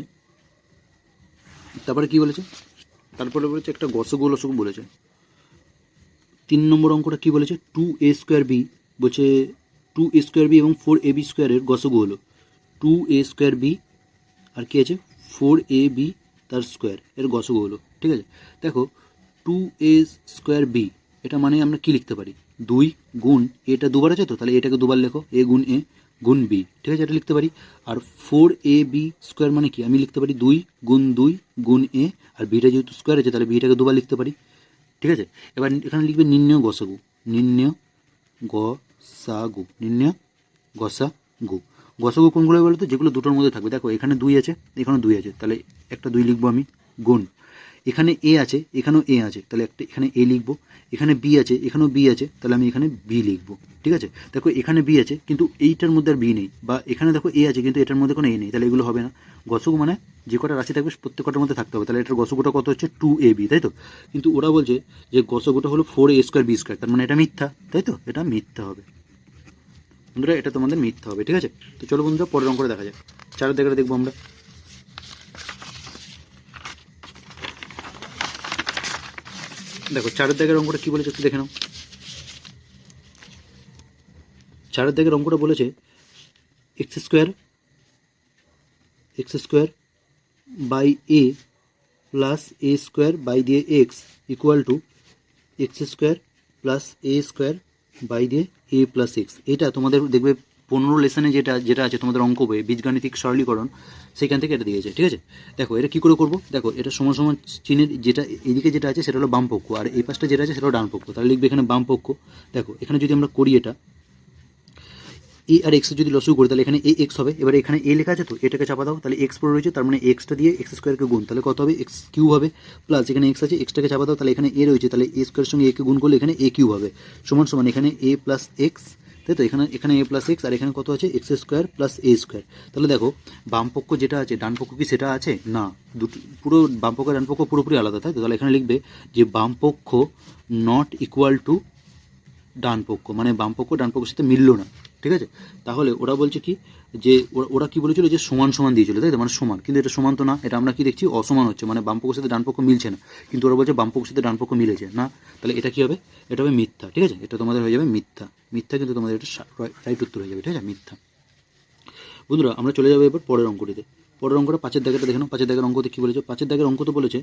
তারপরে বলেছে একটা গসগু লসগু বলেছে। 3 নম্বর অঙ্কটা কি বলেছে? 2a² b বলছে 2a² b এবং 4ab² এর গসগু হলো 2a² b আর কি আছে 4ab তার স্কোয়ার এর গসগু হলো, ঠিক আছে? দেখো 2a² b এটা মানে আমরা কি লিখতে পারি? 2 গুণ এটা দুবার আছে তো, তাহলে এটাকে দুবার লেখো, a গুণ a গুণ b, ঠিক আছে? এটা লিখতে পারি। আর 4ab² মানে কি? আমি লিখতে পারি 2 গুণ 2 গুণ a, আর বিটা যেহেতু স্কোয়ার আছে তাহলে বিটাকে দুবার লিখতে পারি, ঠিক আছে? এবার এখানে লিখবে নির্ণয় গসাগু, গসাগু কোনগুলো বলো তো? যেগুলো দুটোর মধ্যে থাকবে। দেখো এখানে 2 আছে, এখানেও 2 আছে, তাহলে একটা 2 লিখবো আমি, গুণ এখানে এ আছে, এখানেও এ আছে, তাহলে একটা এখানে এ লিখবো, এখানে বি আছে, এখানেও বি আছে, তাহলে আমি এখানে বি লিখবো, ঠিক আছে? দেখো এখানে বি আছে কিন্তু এইটার মধ্যে আর বি নেই, বা এখানে দেখো এ আছে কিন্তু এটার মধ্যে কোনো এ নেই, তাহলে এগুলো হবে না। গসগু মানে যে কটা রাশি থাকবে প্রত্যেক কটার মধ্যে থাকতে হবে, তাহলে এটার গসগুটা কত হচ্ছে? 2ab, তাই তো? কিন্তু ওরা বলছে যে গসগুটা হলো 4a² b², তার মানে এটা মিথ্যা, তাই তো? এটা মিথ্যা হবে বন্ধুরা, এটা তোমাদের মিথ্যা হবে, ঠিক আছে? তো চলো বন্ধুরা পরের অঙ্কটা দেখা যাক। 4 দাগের দেখবো আমরা। দেখো 4 দাগের অঙ্কটা কি বলেছে একটু দেখে নাও। 4 দাগের অঙ্কটা বলেছে x² by a plus a² by দিয়ে x equal to x² plus a² by দিয়ে a প্লাস x। এটা তোমাদের দেখবে 15 লেসনে যেটা আছে তোমাদের অঙ্ক বইয়ে বীজগাণিতিক সরলীকরণ, সেখান থেকে এটা দিয়েছে। ঠিক আছে, দেখো এটা কী করে করবো, দেখো এটা সমান সমান চিহ্নের যেটা এইদিকে যেটা আছে সেটা হলো বাম পক্ষ, আর এই পাশটা যেটা আছে সেটা হলো ডান পক্ষ। তাহলে লিখবে এখানে বাম পক্ষ। দেখো এখানে যদি আমরা করি এটা এ আর এক্সের যদি লসগু করি তাহলে এখানে এ এক্স হবে। এবারে এখানে এ লেখা আছে তো এটাকে চাপা দাও, তাহলে এক্স পড়ে রয়েছে, তার মানে এক্সটা দিয়ে এক্স স্কোয়ারকে গুণ, তাহলে কত হবে এক্স কিউব হবে। প্লাস এখানে এক্স আছে, এক্সটাকে চাপা দাও, তাহলে এখানে এ রয়েছে, তাহলে এ স্কোয়ারের সঙ্গে একে গুণ করলে এখানে এ কিউব হবে, সমান সমান এখানে এ প্লাস এক্স, তাই তো এখানে এ প্লাস এক্স, আর এখানে কত আছে এক্স স্কোয়ার প্লাস এ স্কোয়ার। তাহলে দেখো বাম পক্ষ যেটা আছে ডান পক্ষ কি সেটা আছে না, দুটো পুরো বাম পক্ষ ডান পক্ষ পুরোপুরি আলাদা, তাই তো। তাহলে এখানে লিখবে যে বাম পক্ষ নট ইকুয়াল টু ডান পক্ষ, মানে বাম পক্ষ ডান পক্ষের সাথে মিলল না। ঠিক আছে, তাহলে ওরা বলছে কি যে ওরা কি বলেছিল যে সমান সমান দিয়েছিল, তাই তো, মানে সমান, কিন্তু এটা সমান তো না, এটা আমরা কি দেখছি অসমান হচ্ছে, মানে বাম পক্ষের সাথে ডান পক্ষ মিলছে না, কিন্তু ওরা বলছে বাম পক্ষের সাথে ডান পক্ষ মিলেছে না, তাহলে এটা কি হবে, এটা হবে মিথ্যা। ঠিক আছে, এটা তোমাদের হয়ে যাবে মিথ্যা, মিথ্যা কিন্তু তোমাদের এটা রাইট উত্তর হয়ে যাবে। ঠিক আছে, মিথ্যা। বন্ধুরা আমরা চলে যাবো এবার পরের অঙ্কটিতে। পরের অঙ্কটা 5-এর দাগেটা দেখে নাও। 5-এর দাগের অঙ্কতে কী বলেছে, 5-এর দাগের অঙ্ক তো বলেছে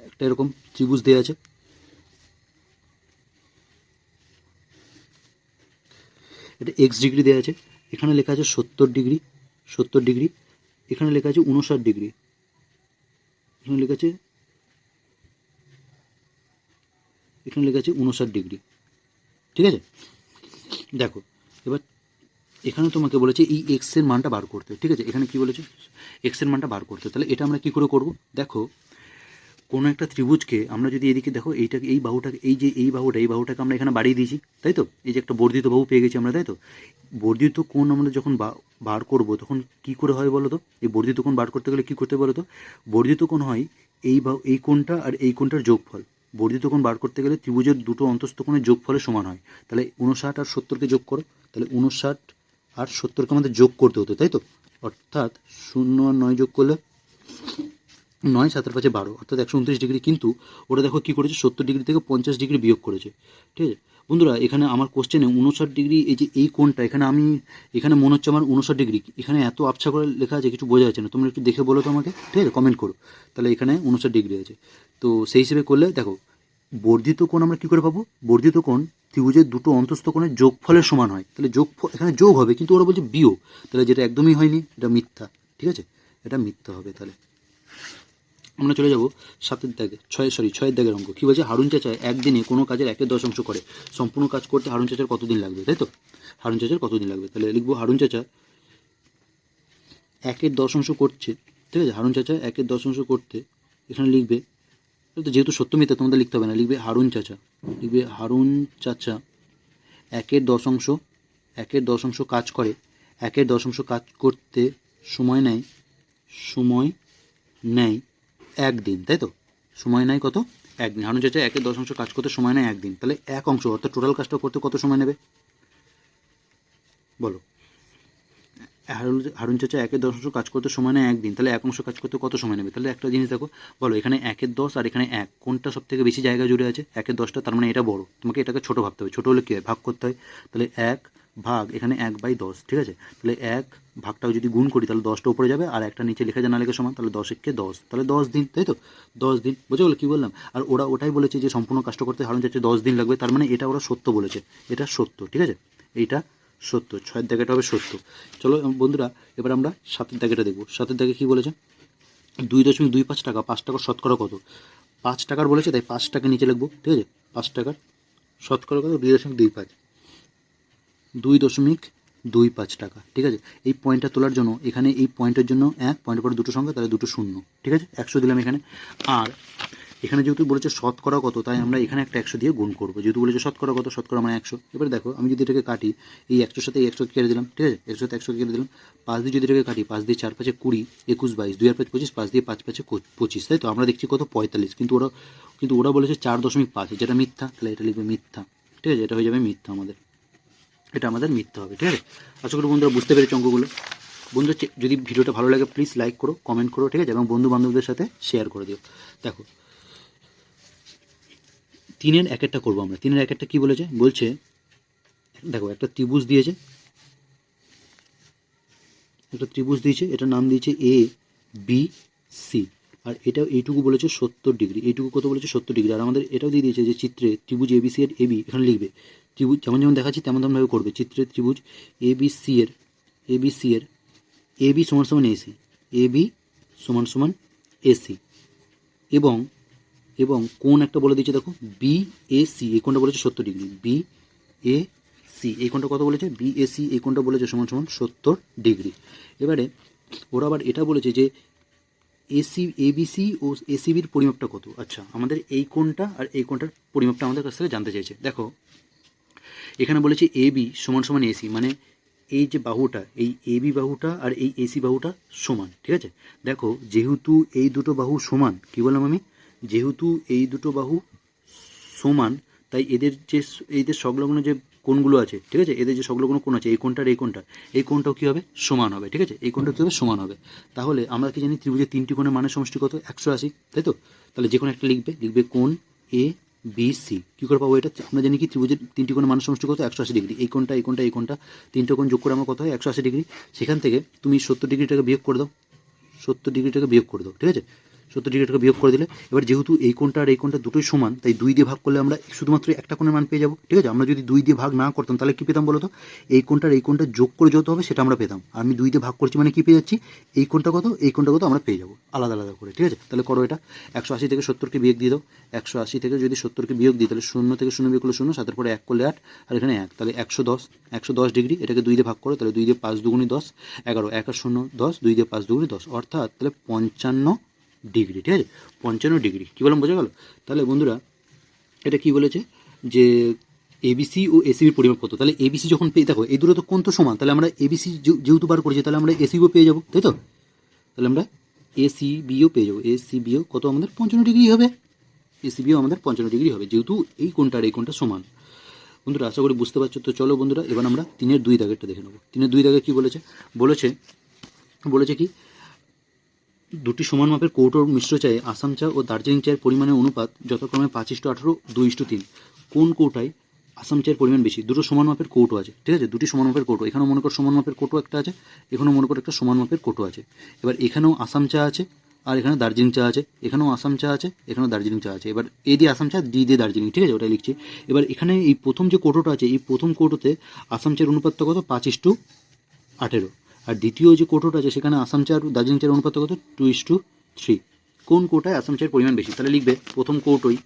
একটা এরকম ত্রিভুজ দেওয়া আছে, এটা এক্স ডিগ্রি দেওয়া আছে, এখানে লেখা আছে 70 ডিগ্রি, 70 ডিগ্রি, এখানে লেখা আছে 59 ডিগ্রি, এখানে লেখা আছে 59 ডিগ্রি। ঠিক আছে, দেখো এবার এখানে তোমাকে বলেছে এই এক্সের মানটা বার করতে। ঠিক আছে, এখানে কি বলেছে এক্সের মানটা বার করতে, তাহলে এটা আমরা কি করে করব, দেখো কোনো একটা ত্রিভুজকে আমরা যদি এদিকে দেখো এইটাকে এই বাহুটাকে এই বাহুটাকে আমরা এখানে বাড়িয়ে দিয়েছি, তাই তো, এই যে একটা বর্ধিত বাহু পেয়ে গেছি আমরা, তাই তো। বর্ধিত কোণ আমরা যখন বার করব তখন কি করে হয় বলো তো, এই বর্ধিত কোণ বার করতে গেলে কি করতে বলো তো, বর্ধিত কোণ হয় এই কোণটা আর এই কোণটার যোগফল। বর্ধিত কোণ বার করতে গেলে ত্রিভুজের দুটো অন্তস্থ কোণের যোগফলের সমান হয়। তাহলে 59 আর 70কে যোগ করো, তাহলে 59 আর 70কে আমাদের যোগ করতে হতো, তাই তো, অর্থাৎ 0 আর 9 যোগ করলে 9, 7 আর 5 12, অর্থাৎ 129 ডিগ্রি। কিন্তু ওরা দেখো কী করেছে, 70 ডিগ্রি থেকে 50 ডিগ্রি বিয়োগ করেছে। ঠিক আছে বন্ধুরা, এখানে আমার কোশ্চেনে 59 ডিগ্রি, এই যে এই কোণটা এখানে মনে হচ্ছে আমার 59 ডিগ্রি, এখানে এত আবছা করে লেখা আছে কিছু বোঝা যাচ্ছে না, তোমরা একটু দেখে বলো তো আমাকে, ঠিক আছে, কমেন্ট করো। তাহলে এখানে 59 ডিগ্রি আছে, তো সেই হিসেবে করলে দেখো বর্ধিত কোণ আমরা কী করে পাবো, বর্ধিত কোণ ত্রিভুজের দুটো অন্তস্থ কোণের যোগফলের সমান হয়, তাহলে যোগফল এখানে যোগ হবে, কিন্তু ওরা বলছে বিয়োগ, তাহলে যেটা একদমই হয়নি, এটা মিথ্যা। ঠিক আছে, এটা মিথ্যা হবে। তাহলে আমরা চলে যাব 7-এর দাগে, 6-এর দাগের অঙ্ক। কী বলছে, হারুন চাচা একদিনে কোনো কাজের 1/10 করে, সম্পূর্ণ কাজ করতে হারুন চাচার কতদিন লাগবে, তাই তো, হারুন চাচার কতদিন লাগবে, তাহলে লিখবো হারুন চাচা 1/10 করছে। ঠিক আছে, হারুন চাচা 1/10 করতে, এখানে লিখবে, তো যেহেতু সত্য মিথ্যা তোমাদের লিখতে হবে না, লিখবে হারুন চাচা, লিখবে হারুন চাচা 1/10 কাজ করে, 1/10 কাজ করতে সময় নেয় 1 দিন, তাই তো, সময় নেয় কত, 1 দিন। হারুন চাচা 1/10 কাজ করতে সময় নেয় 1 দিন, তাহলে 1 অংশ অর্থাৎ টোটাল কাজটা করতে কত সময় নেবে বলো, হারুন চাচা 1/10 কাজ করতে সময় নেয় 1 দিন, তাহলে 1 অংশ কাজ করতে কত সময় নেবে, তাহলে একটা জিনিস দেখো, বলো এখানে 1/10 আর এখানে 1 কোনটা সব থেকে বেশি জায়গা জুড়ে আছে, 1/10টা, তার মানে এটা বড়, তোমাকে এটাকে ছোটো ভাবতে হবে, ছোটো হলে কী হয় ভাগ করতে হয়, তাহলে 1 ভাগ এখানে 1/10। ঠিক আছে, তাহলে 1 ভাগটাও যদি গুণ করি তাহলে 10টা উপরে যাবে, আর একটা নিচে লেখা যায় না লেখা সমান, তাহলে 10 10, তাহলে 10 দিন, তাই তো, 10 দিন, বুঝে গেলো কী বললাম। আর ওরা ওটাই বলেছে যে সম্পূর্ণ কাজটা করতে হারুন চাচা 10 দিন লাগবে, তার মানে এটা ওরা সত্য বলেছে, এটা সত্য। ঠিক আছে, এইটা সত্য, 6-এর দাগেটা হবে সত্য। চলো বন্ধুরা এবার আমরা 7-এর দাগেটা দেখবো। 7-এর দাগে কী বলেছে, 2.25 টাকা, 5 টাকার শতকরা কত, 5 টাকার বলেছে তাই 5 টাকা নিচে লিখবো। ঠিক আছে, 5 টাকার শতকরা কত, 2.25, 2.25 টাকা। ঠিক আছে, এই পয়েন্টটা তোলার জন্য এখানে এই পয়েন্টের জন্য 1, পয়েন্টের পরে দুটো সংখ্যা, তাহলে দুটো শূন্য। ঠিক আছে, 100 দিলাম এখানে, আর এখানে যেহেতু বলেছে শতকরা কত, তাই আমরা এখানে একটা 100 দিয়ে গুণ করবো, যেহেতু বলেছে শতকরা কত, শতকরা মানে 100। এবারে দেখো আমি যদি এটাকে কাটি, এই 100-র সাথে এই 100 কেটে দিলাম, ঠিক আছে, 100 সাথে 100 কেটে দিলাম, 5 দিয়ে যদি এটাকে কাটি, 5 দিয়ে 4 5 20, 21 22, 2 আর 5 25, 5 দিয়ে 5 5 25, তাই তো, আমরা দেখছি কত 45, কিন্তু ওরা বলেছে 4.5, যেটা মিথ্যা, তাহলে এটা লিখবে মিথ্যা। ঠিক আছে, এটা হয়ে যাবে মিথ্যা, এটা আমাদের মিথ্যা হবে। ঠিক আছে, আশা করি বন্ধুরা বুঝতে পেরেছি অঙ্কগুলো। বন্ধু যদি ভিডিওটা ভালো লাগে প্লিজ লাইক করো, কমেন্ট করো, ঠিক আছে, এবং বন্ধু বান্ধবদের সাথে শেয়ার করে দিও। দেখো 3-এর 1-একটা করবো আমরা। 3-এর 1-একটা কী বলেছে, বলছে দেখো একটা ত্রিভুজ দিয়েছে, এটার নাম দিয়েছে এ বি সি, আর এইটুকু বলেছে 70 ডিগ্রি, এইটুকু কত বলেছে 70 ডিগ্রি, আর আমাদের এটাও দিয়ে দিয়েছে যে চিত্রে ত্রিভুজ এবিসি এর এবি এখানে লিখবে ত্রিভুজ যেমন যেমন দেখাচ্ছি তেমন তেমনভাবে করবে। চিত্রের ত্রিভুজ এবিসি এর এবি সমান সমান এসি, এবি সমান সমান এসি, এবং এবং কোণ একটা বলে দিচ্ছে দেখো বিএসি, এই কোণটা বলেছে 70 ডিগ্রি। বিএসি এই কোণটা কত বলেছে? বিএসি এই কোণটা বলেছে সমান সমান 70 ডিগ্রি। এবারে ওরা আবার এটা বলেছে যে এসি এবিসি ও এসিবির পরিমাপটা কত। আচ্ছা, আমাদের এই কোণটা আর এই কোণটার পরিমাপটা আমাদের কাছ থেকে জানতে চাইছে। দেখো এখানে বলেছে এবি সমান সমান এসি, মানে এই যে বাহুটা, এই এবি বাহুটা আর এই এসি বাহুটা সমান, ঠিক আছে। দেখো যেহেতু এই দুটো বাহু সমান, কি বললাম আমি, যেহেতু এই দুটো বাহু সমান, তাই এদের সংলগ্ন যে কোণগুলো আছে, ঠিক আছে, এদের যে সংলগ্ন কোণ আছে, এই কোণটার এই কোণটাও কী হবে? সমান হবে, ঠিক আছে। এই কোণটা কী হবে? সমান হবে। তাহলে আমরা কি জানি ত্রিভুজের 3টি কোণের মানের সমষ্টি কত? 180, তাই তো। তাহলে যে কোনো একটা লিখবে কোণ এ বি সি। কী করে পাবো এটা? আমরা জানি কি ত্রিভুজের 3টি কোণের মানের সমষ্টি কত? 180 ডিগ্রি। এই কোণটা 3টে কোণ যোগ করে আমার কত হয়? 180 ডিগ্রি। সেখান থেকে তুমি 70 ডিগ্রিটাকে বিয়োগ করে দাও, 70 ডিগ্রিটাকে বিয়োগ করে দাও, ঠিক আছে। 70 ডিগ্রিটাকে বিয়োগ করে দিলে, এবার যেহেতু এই কোণটা আর এই কোণটা দুটোই সমান, তাই 2 দিয়ে ভাগ করলে আমরা শুধুমাত্র একটা কোণের মান পেয়ে যাবো, ঠিক আছে। আমরা যদি 2 দিয়ে ভাগ না করতাম তাহলে কী পেতাম বলো তো? এই কোণটার এই কোণটা যোগ করে যত হবে সেটা আমরা পেতাম। আর আমি 2 দিয়ে ভাগ করছি মানে কী পেয়ে যাচ্ছি? এই কোণটা কত, এই কোণটা কত আমরা পেয়ে যাবো আলাদা আলাদা করে, ঠিক আছে। তাহলে করো এটা, 180 থেকে 70কে বিয়োগ দিয়ে দাও। 180 থেকে যদি 70কে বিয়োগ দিই তাহলে 0 থেকে 0 বিয়োগ করলে 0, 7 পরে 1 করলে 8, আর এখানে 1, তাহলে 110 ডিগ্রি। এটাকে 2 দিয়ে ভাগ করো, তাহলে 2 দিয়ে 5 দুগুণি 10, 11, 1 আর 0 10, 2 দিয়ে 5 দুগুণি 10, অর্থাৎ তাহলে 55 ডিগ্রি, ঠিক আছে। 55 ডিগ্রি, কী বললাম বোঝা গেল? তাহলে বন্ধুরা এটা কি বলেছে যে এবিসি ও এসিবির পরিমাপ কত। তাহলে এবিসি যখন পেয়ে, দেখো এই দুটো তো কোণ তো সমান, তাহলে আমরা এবিসি যেহেতু বার করেছি, তাহলে আমরা এসিবিও পেয়ে যাবো, তাই তো। তাহলে আমরা এসিবিও পেয়ে যাবো। এসিবিও কত আমাদের? 55 ডিগ্রি হবে। এসিবিও আমাদের 55 ডিগ্রি হবে, যেহেতু এই কোণটা আর এই কোণটা সমান। বন্ধুরা আশা করি বুঝতে পারছো। তো চলো বন্ধুরা এবার আমরা 3-এর 2 দাগেরটা দেখে নেবো। 3-এর 2 দাগে কী বলেছে? বলেছে কি, দুটি সমান মাপের কৌটোর মিশ্র চায়ে আসাম চা ও দার্জিলিং চায়ের পরিমাণের অনুপাত যথাক্রমে 5:18, 2:3। কোন কৌটায় আসাম চায়ের পরিমাণ বেশি? দুটো সমান মাপের কৌটো আছে, ঠিক আছে, দুটি সমান মাপের কৌটো। এখানেও মনে কর সমান মাপের কৌটো একটা আছে, এখানেও মনে কর একটা সমান মাপের কৌটো আছে। এবার এখানেও আসাম চা আছে আর এখানে দার্জিলিং চা আছে, এখানেও আসাম চা আছে, এখানেও দার্জিলিং চা আছে। এবার এ দিয়ে আসাম চা, ডি দিয়ে দার্জিলিং, ঠিক আছে, ওটাই লিখছি। এবার এখানে এই প্রথম যে কৌটোটা আছে, এই প্রথম কৌটোতে আসাম চায়ের অনুপাতটা কত? 5:18। আর দ্বিতীয় যে কৌটোটা আছে সেখানে আসাম চা আর দার্জিলিং চায়ের অনুপাত কত? 2:3। কোন কৌটায় আসাম চায়ের পরিমাণ বেশি? তাহলে লিখবে প্রথম কৌটোয়,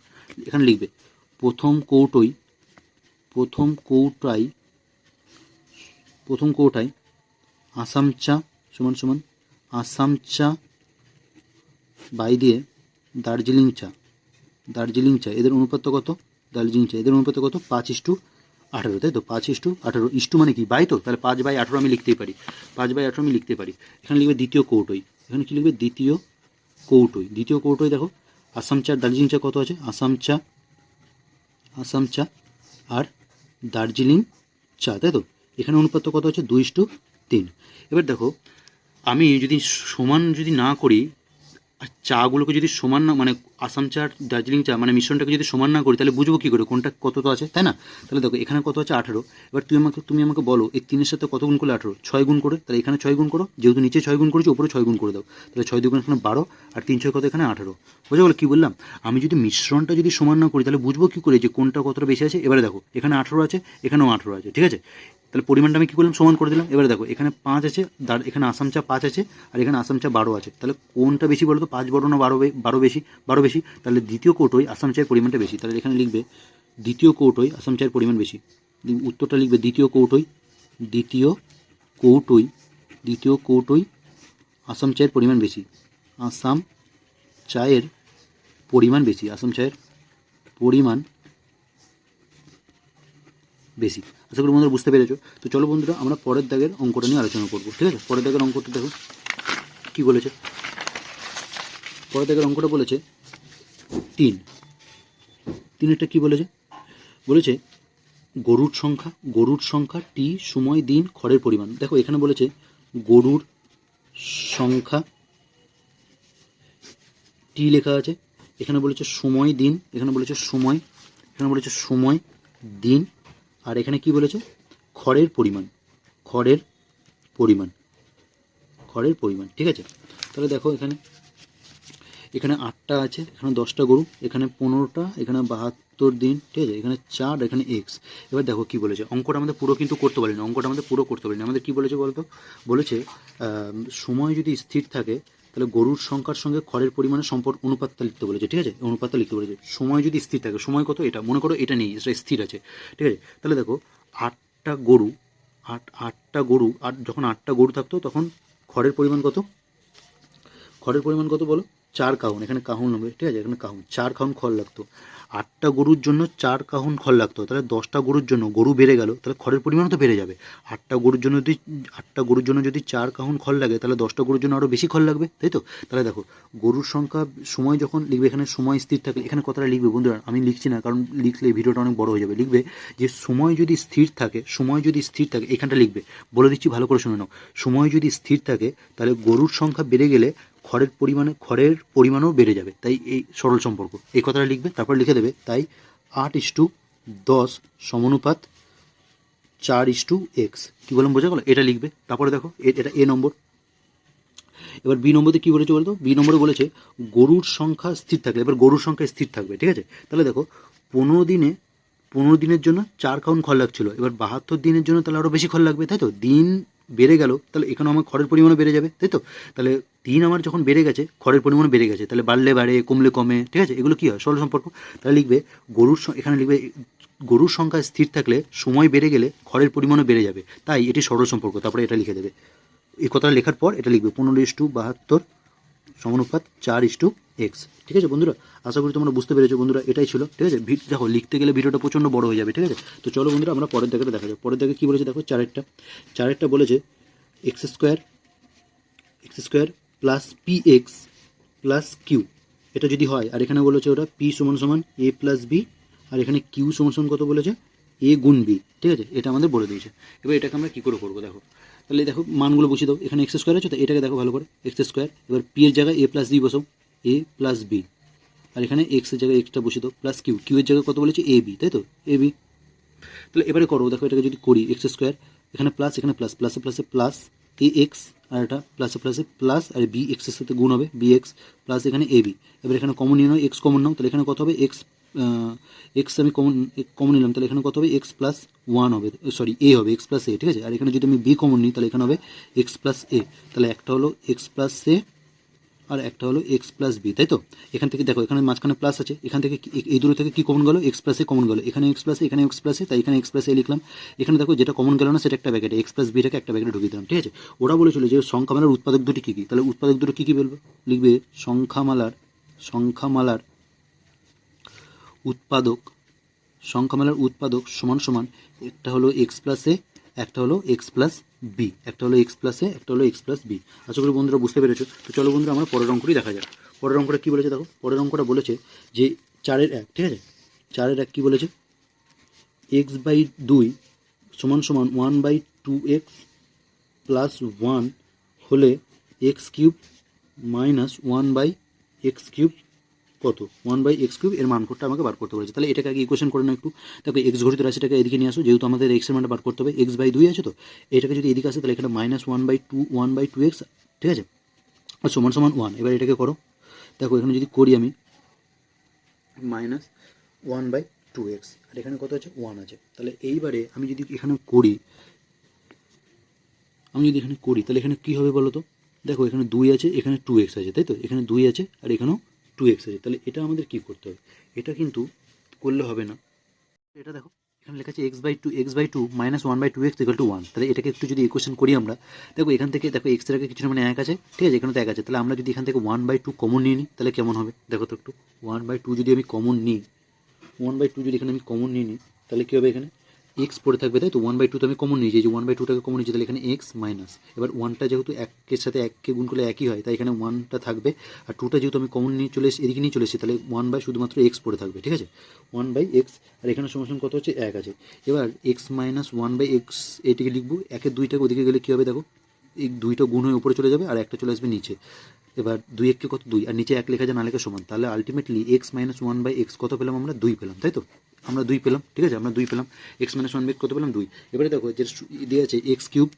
এখানে লিখবে প্রথম কৌটায় আসাম চা সমান সমান আসাম চা বাই দিয়ে দার্জিলিং চা, এদের অনুপাত কত? দার্জিলিং চা এদের অনুপাত কত? 5:18, তাই তো। 5:18, ইস্টু মানে কি? বাই তো, তাহলে 5/18 আমি লিখতেই পারি, 5/18 আমি লিখতে পারি। এখানে লিখবে দ্বিতীয় কৌটোয়, এখানে কি লিখবে? দ্বিতীয় কৌটোয় দেখো আসাম চা দার্জিলিং চা কত আছে? আসাম চা আর দার্জিলিং চা, তাই তো। এখানে অনুপাত কত আছে? 2:3। এবার দেখো আমি যদি সমান না করি, আর চাগুলোকে যদি সমান না, মানে আসাম চা আর দার্জিলিং চা মানে মিশ্রণটাকে যদি সমান না করি, তাহলে বুঝবো কী করে কোনটা কত তো আছে, তাই না? তাহলে দেখো এখানে কত আছে? 18। এবার তুমি আমাকে বলো এই 3-এর সাথে কত গুণ করলে 18? 6 গুণ করে। তাহলে এখানে 6 গুণ করো, যেহেতু নিচে 6 গুণ করেছি উপরে 6 গুণ করে দাও। তাহলে 6 দুগুণ এখানে 12 আর 3 6 কত? এখানে 18। বুঝে গেলো কী বললাম? আমি যদি মিশ্রণটা যদি সমান না করি তাহলে বুঝবো কী করে যে কোনটা কতটা বেশি আছে? এবারে দেখো এখানে 18 আছে, এখানেও 18 আছে, ঠিক আছে। তাহলে পরিমাণটা আমি কী করলাম? সমান করে দিলাম। এবারে দেখো এখানে 5 আছে, এখানে আসাম চা 5 আছে, আর এখানে আসাম চা 12 আছে। তাহলে কোনটা বেশি বলো তো? 5 বড় না 12 বেশি? 12 বেশি। তাহলে দ্বিতীয় কৌটোয় আসাম চায়ের পরিমাণটা বেশি। তাহলে এখানে লিখবে দ্বিতীয় কৌটোয় আসাম চায়ের পরিমাণ বেশি। উত্তরটা লিখবে দ্বিতীয় কৌটোয় আসাম চায়ের পরিমাণ বেশি। আসাম চায়ের পরিমাণ বেশি। আশা করি বন্ধুরা বুঝতে পেরেছো। তো চলো বন্ধুরা আমরা পরের দাগের অঙ্কটা নিয়ে আলোচনা করবো, ঠিক আছে। পরের দাগের অঙ্কটা দেখো কী বলেছে। পরের দাগের অঙ্কটা বলেছে 3-এরটা কী বলেছে? গরুর সংখ্যা টি, সময়, দিন, খড়ের পরিমাণ। দেখো এখানে বলেছে গরুর সংখ্যা টি লেখা আছে, এখানে বলেছে সময়, দিন, এখানে বলেছে সময়, দিন, আর এখানে কি বলেছে? খড়ের পরিমাণ, ঠিক আছে। তাহলে দেখো এখানে 8টা আছে, এখানে 10টা গরু, এখানে 15টা, এখানে 72 দিন, ঠিক আছে, এখানে 4, এখানে এক্স। এবার দেখো কি বলেছে, অঙ্কটা আমাদের পুরো কিন্তু করতে পারি না, অঙ্কটা আমাদের পুরো করতে পারি না। আমাদের কি বলেছে বলতো, বলেছে সময় যদি স্থির থাকে তাহলে গরুর সংখ্যার সঙ্গে খড়ের পরিমাণের সম্পর্ক অনুপাতটা লিখতে বলেছে, ঠিক আছে, অনুপাতটা লিখতে বলেছে। সময় যদি স্থির থাকে, সময় কত, এটা মনে করো এটা নেই, এটা স্থির আছে, ঠিক আছে। তাহলে দেখো 8টা গরু, আটটা গরু, যখন 8টা গরু থাকতো তখন খড়ের পরিমাণ কত, খড়ের পরিমাণ কত বলো, 4 কাউন, এখানে কাহুন হবে, ঠিক আছে, এখানে কাহুন, 4 কাহুন খড় লাগতো। 8টা গরুর জন্য 4 কাহুন খড় লাগতো, তাহলে 10টা গরুর জন্য, গরু বেড়ে গেল তাহলে খড়ের পরিমাণও তো বেড়ে যাবে। 8টা গরুর জন্য যদি 4 কাহুন খড় লাগে তাহলে 10টা গরুর জন্য আরও বেশি খড় লাগবে, তাই তো। তাহলে দেখো গরুর সংখ্যা, সময় যখন লিখবে, এখানে সময় স্থির থাকলে, এখানে কথাটা লিখবে বন্ধুরা, আমি লিখছি না কারণ লিখলে ভিডিওটা অনেক বড় হয়ে যাবে। লিখবে যে সময় যদি স্থির থাকে, সময় যদি স্থির থাকে, এখানটা লিখবে, বলে দিচ্ছি ভালো করে শুনে নাও। সময় যদি স্থির থাকে তাহলে গরুর সংখ্যা বেড়ে গেলে খড়ের পরিমাণও বেড়ে যাবে, তাই এই সরল সম্পর্ক, এই কথাটা লিখবে, তারপর লিখে দেবে তাই 8:10 সমানুপাত 4:x, কী বললাম বোঝা গেল, এটা লিখবে। তারপরে দেখো এটা এ নম্বর। এবার বি নম্বরে কী বলেছে বলতো, বি নম্বরে বলেছে গরুর সংখ্যা স্থির থাকলে, এবার গরুর সংখ্যা স্থির থাকবে, ঠিক আছে। তাহলে দেখো 15 দিনের জন্য 4 কাউন খড় লাগছিল, এবার 72 দিনের জন্য তাহলে আরও বেশি খড় লাগবে, তাই তো। দিন বেড়ে গেল তাহলে এখানে আমার খড়ের পরিমাণও বেড়ে যাবে, তাই তো। তাহলে দিন আমার যখন বেড়ে গেছে, খড়ের পরিমাণ বেড়ে গেছে, তাহলে বাড়লে বাড়ে, কমলে কমে, ঠিক আছে, এগুলো কী হয়, সরল সম্পর্ক। তাহলে লিখবে এখানে লিখবে গরুর সংখ্যা স্থির থাকলে সময় বেড়ে গেলে খড়ের পরিমাণও বেড়ে যাবে, তাই এটি সরল সম্পর্ক। তারপরে এটা লিখে দেবে, এই কথাটা লেখার পর এটা লিখবে 15:72 সমানুপাত 4:x, ঠিক আছে বন্ধুরা। আশা করি তোমরা বুঝতে পেরেছো বন্ধুরা, এটাই ছিল, ঠিক আছে। দেখো লিখতে গেলে ভিডিওটা প্রচণ্ড বড় হয়ে যাবে, ঠিক আছে। তো চলো বন্ধুরা আমরা পরের দাগেটা দেখা যাক। পরের দাগে কী বলেছে দেখো, 4 বলেছে X square plus P X plus Q, এটা যদি হয়, আর এখানে বলেছে ওটা পি সমান এ প্লাস বি, আর এখানে কিউ সমান কত বলেছে, এ গুণ বি, ঠিক আছে, এটা আমাদের বলে দিয়েছে। এবার এটাকে আমরা কী করে করবো দেখো, তাহলে দেখো মানগুলো বসিয়ে দাও, এখানে এক্স স্কোয়ার আছে তো এটাকে দেখো ভালো করে, এক্স স্কোয়ার, এবার পি এর জায়গায় এ প্লাস বি বসাও, এ প্লাস বি, আর এখানে এক্সের জায়গায় এক্সটা বসিয়ে দাও, প্লাস কিউ এর জায়গায় কত বলেছে, এ বি, তাই তো, এ বি। তাহলে এবারে করো দেখো, এটাকে যদি করি এক্স স্কোয়ার, এখানে প্লাস, এখানে প্লাস, প্লাসে প্লাস এ এক্স, আর এটা প্লাসে প্লাস, আর বি এক্সের সাথে গুণ হবে, বি এক্স প্লাস এখানে এ বি। এবার এখানে কমন নিয়ে নাও, এক্স কমন নাও, তাহলে এখানে কত হবে, এক্স আমি কমন নিলাম, তাহলে এখানে কত হবে, এক্স প্লাস 1 হবে, সরি এ হবে, এক্স প্লাস এ, ঠিক আছে। আর এখানে যদি আমি বি কমন নিই তাহলে এখানে হবে এক্স প্লাস এ, তাহলে একটা হলো এক্স প্লাস এ আর একটা হলো এক্স প্লাস বি, তাই তো। এখান থেকে দেখো এখানে মাঝখানে প্লাস আছে, এখান থেকে এই দূর থেকে কি কমন গেল, এক্স প্লাস এ কমন গেল, এখানে এক্স প্লাস এ, এখানে এক্স প্লাস এ, তাই এখানে এক্স প্লাস এ লিখলাম। এখানে দেখো যেটা কমন গেল না সেটা একটা ব্যাকেটে, এক্স প্লাস বিটাকে একটা ব্যাকেটে ঢুকিয়ে দিলাম, ঠিক আছে। ওরা বলেছিল যে সংখ্যামালার উৎপাদক দুটি কী কী, তাহলে উৎপাদক দুটো কী কী বলবো, লিখবে সংখ্যামালার উৎপাদক সমান একটা হলো এক্স প্লাস এ, একটা হলো এক্স প্লাস বি, একটা হলো এক্স প্লাস এ, একটা হলো এক্স প্লাস বি। আশা করি বন্ধুরা বুঝতে পেরেছো। তো চলো বন্ধুরা আমরা পরের অঙ্কটি দেখা যাক। পরের অঙ্কটা কী বলেছে দেখো, পরের অঙ্কটা বলেছে যে 4-1, ঠিক আছে, 4-1 কী বলেছে, x/2 সমান 1/2x প্লাস 1 হলে x³ মাইনাস 1/x³ কত, 1/x³ এর মান কোডটা আমাকে বার করতে বলেছে। তাহলে এটাকে আগে ইকুয়েশন করে নাও একটু। দেখো এক্স ঘটিত রাশিটাকে এদিকে নিয়ে আসো, যেহেতু আমাদের এক্সের মানটা বার করতে হবে, x/2 আছে তো, এটাকে যদি এদিকে আসে তাহলে এখানে -1/2x, ঠিক আছে, আর সমান 1। এবার এটাকে করো, দেখো এখানে যদি করি আমি -1/2x, আর এখানে কত আছে, 1 আছে। তাহলে এইবারে আমি যদি এখানে করি তাহলে এখানে কী হবে বলো তো, দেখো এখানে 2 আছে, এখানে 2x আছে, তাই তো, এখানে 2 আছে আর এখানেও 2x আছে। তাহলে এটা আমাদের কী করতে হবে, এটা কিন্তু করলে হবে না। এটা দেখো এখানে লেখা আছে x/2 minus 1/2x equal to 1। তাহলে এটাকে একটু যদি ইকুয়েশন করি আমরা, দেখো এখান থেকে দেখো এক্স এর আগে কিছু মানে 1 আছে, ঠিক আছে, এখানে তো 1 আছে। তাহলে আমরা যদি এখান থেকে 1/2 কমন নিয়ে নিই তাহলে কেমন হবে দেখো তো একটু, 1/2 যদি আমি কমন নিই, 1/2 যদি এখানে আমি কমন নিয়ে নিই তাহলে কী হবে, এখানে এক্স পড়ে থাকবে, তাই তো। 1/2 তো আমি কমন নিয়েছি, যে 1/2টাকে কমন নিয়েছি, তাহলে এখানে এক্স মাইনাস, এবার 1টা যেহেতু 1-এর সাথে 1কে গুণ করলে একই হয়, তাই এখানে 1টা থাকবে, আর 2টা যেহেতু আমি কমন নিয়ে চলে এদিকে নিয়ে চলে এসেছি, তাহলে 1/ শুধুমাত্র এক্স পড়ে থাকবে, ঠিক আছে, 1/x, আর এখানে সমান কত হচ্ছে 1 আছে। এবার এক্স মাইনাস 1/x এটিকে লিখবো, 1-এর 2টাকে ওদিকে গেলে কী হবে দেখো, এই 2টা গুণ হয়ে উপরে চলে যাবে আর একটা চলে আসবে নিচে। এবার 2-1 কত 2, আর নিচে 1 লেখা যায় না লেখা সমান, তাহলে আলটিমেটলি x মাইনাস 1/x কত পেলাম আমরা, 2 পেলাম, তাই তো, আমরা 2 পেলাম, ঠিক আছে, আমরা 2 পেলাম, x মাইনাস 1/x কত পেলাম, 2। এবারে দেখো যে দেওয়া আছে x কিউব,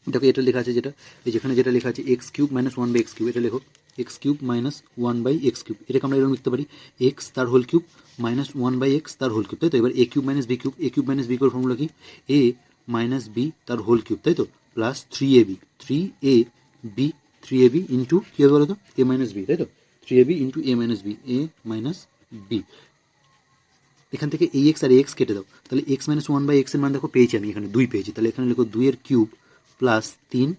দেখো এটা লেখা আছে যেটা, এই যেখানে যেটা লেখা আছে x³ মাইনাস 1/x কিউব, এটা লেখো x cube minus 1/x cube, এটাকে আমরা এরকম লিখতে পারি এক্স তার হোল কিউব মাইনাস 1/x তার হোল কিউব, তাই তো। এবার A cube minus B cube, A cube minus B cube formula কি, এ মাইনাস বি তার হোল কিউব, তাই তো, প্লাস 3ab 3ab ইন্টু কী হবে বলো তো, এ মাইনাস বি, তাই তো, 3ab ইন্টু এ মাইনাস বি, এ মাইনাস বি। এখান থেকে এই এক্স আর এক্স কেটে দাও, তাহলে এক্স মাইনাস 1/x এর মান দেখো পেয়েছি আমি এখানে 2 পেয়েছি, তাহলে এখানে লিখো 2 এর কিউব প্লাস 3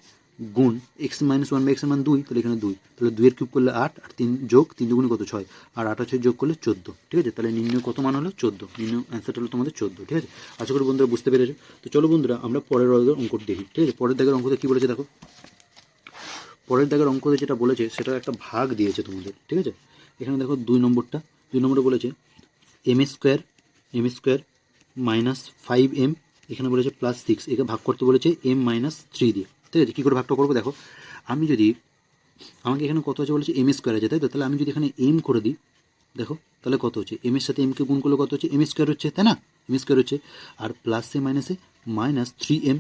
গুণ এক্স মাইনাস 1/x এর মান 2, তাহলে এখানে 2, তাহলে 2 এর কিউব করলে 8 আর 3 যোগ 3 দুগুণে কত 6 আর 8 আর 6 যোগ করলে 14, ঠিক আছে। তাহলে নির্ণয় কত মান হলো 14, নির্ণয় অ্যান্সারটা হলো তোমাদের 14, ঠিক আছে। আশা করি বন্ধুরা বুঝতে পেরেছো। তো চলো বন্ধুরা আমরা পরের অঙ্কটা দেখি, ঠিক আছে। পরের দাগের অঙ্কতে কী বলেছে দেখো, পরের দাগের অঙ্কতে যেটা বলেছে সেটা একটা ভাগ দিয়েছে তোমাদের, ঠিক আছে। এখানে দেখো 2 নম্বরটা বলেছে এম স্কোয়ার মাইনাস 5m, এখানে বলেছে প্লাস 6, একে ভাগ করতে বলেছে m মাইনাস 3 দিয়ে, ঠিক আছে। কী করে ভাগটা করবো দেখো, আমি যদি আমাকে এখানে কত আছে বলেছে এম স্কোয়ার আছে, তাই তো, তাহলে আমি যদি এখানে m করে দিই দেখো তাহলে কত হচ্ছে, এম এর সাথে এমকে গুণ করলে কত হচ্ছে, এম স্কোয়ার হচ্ছে, তাই না, এম স্কোয়ার হচ্ছে, আর প্লাসে মাইনাসে মাইনাস 3m।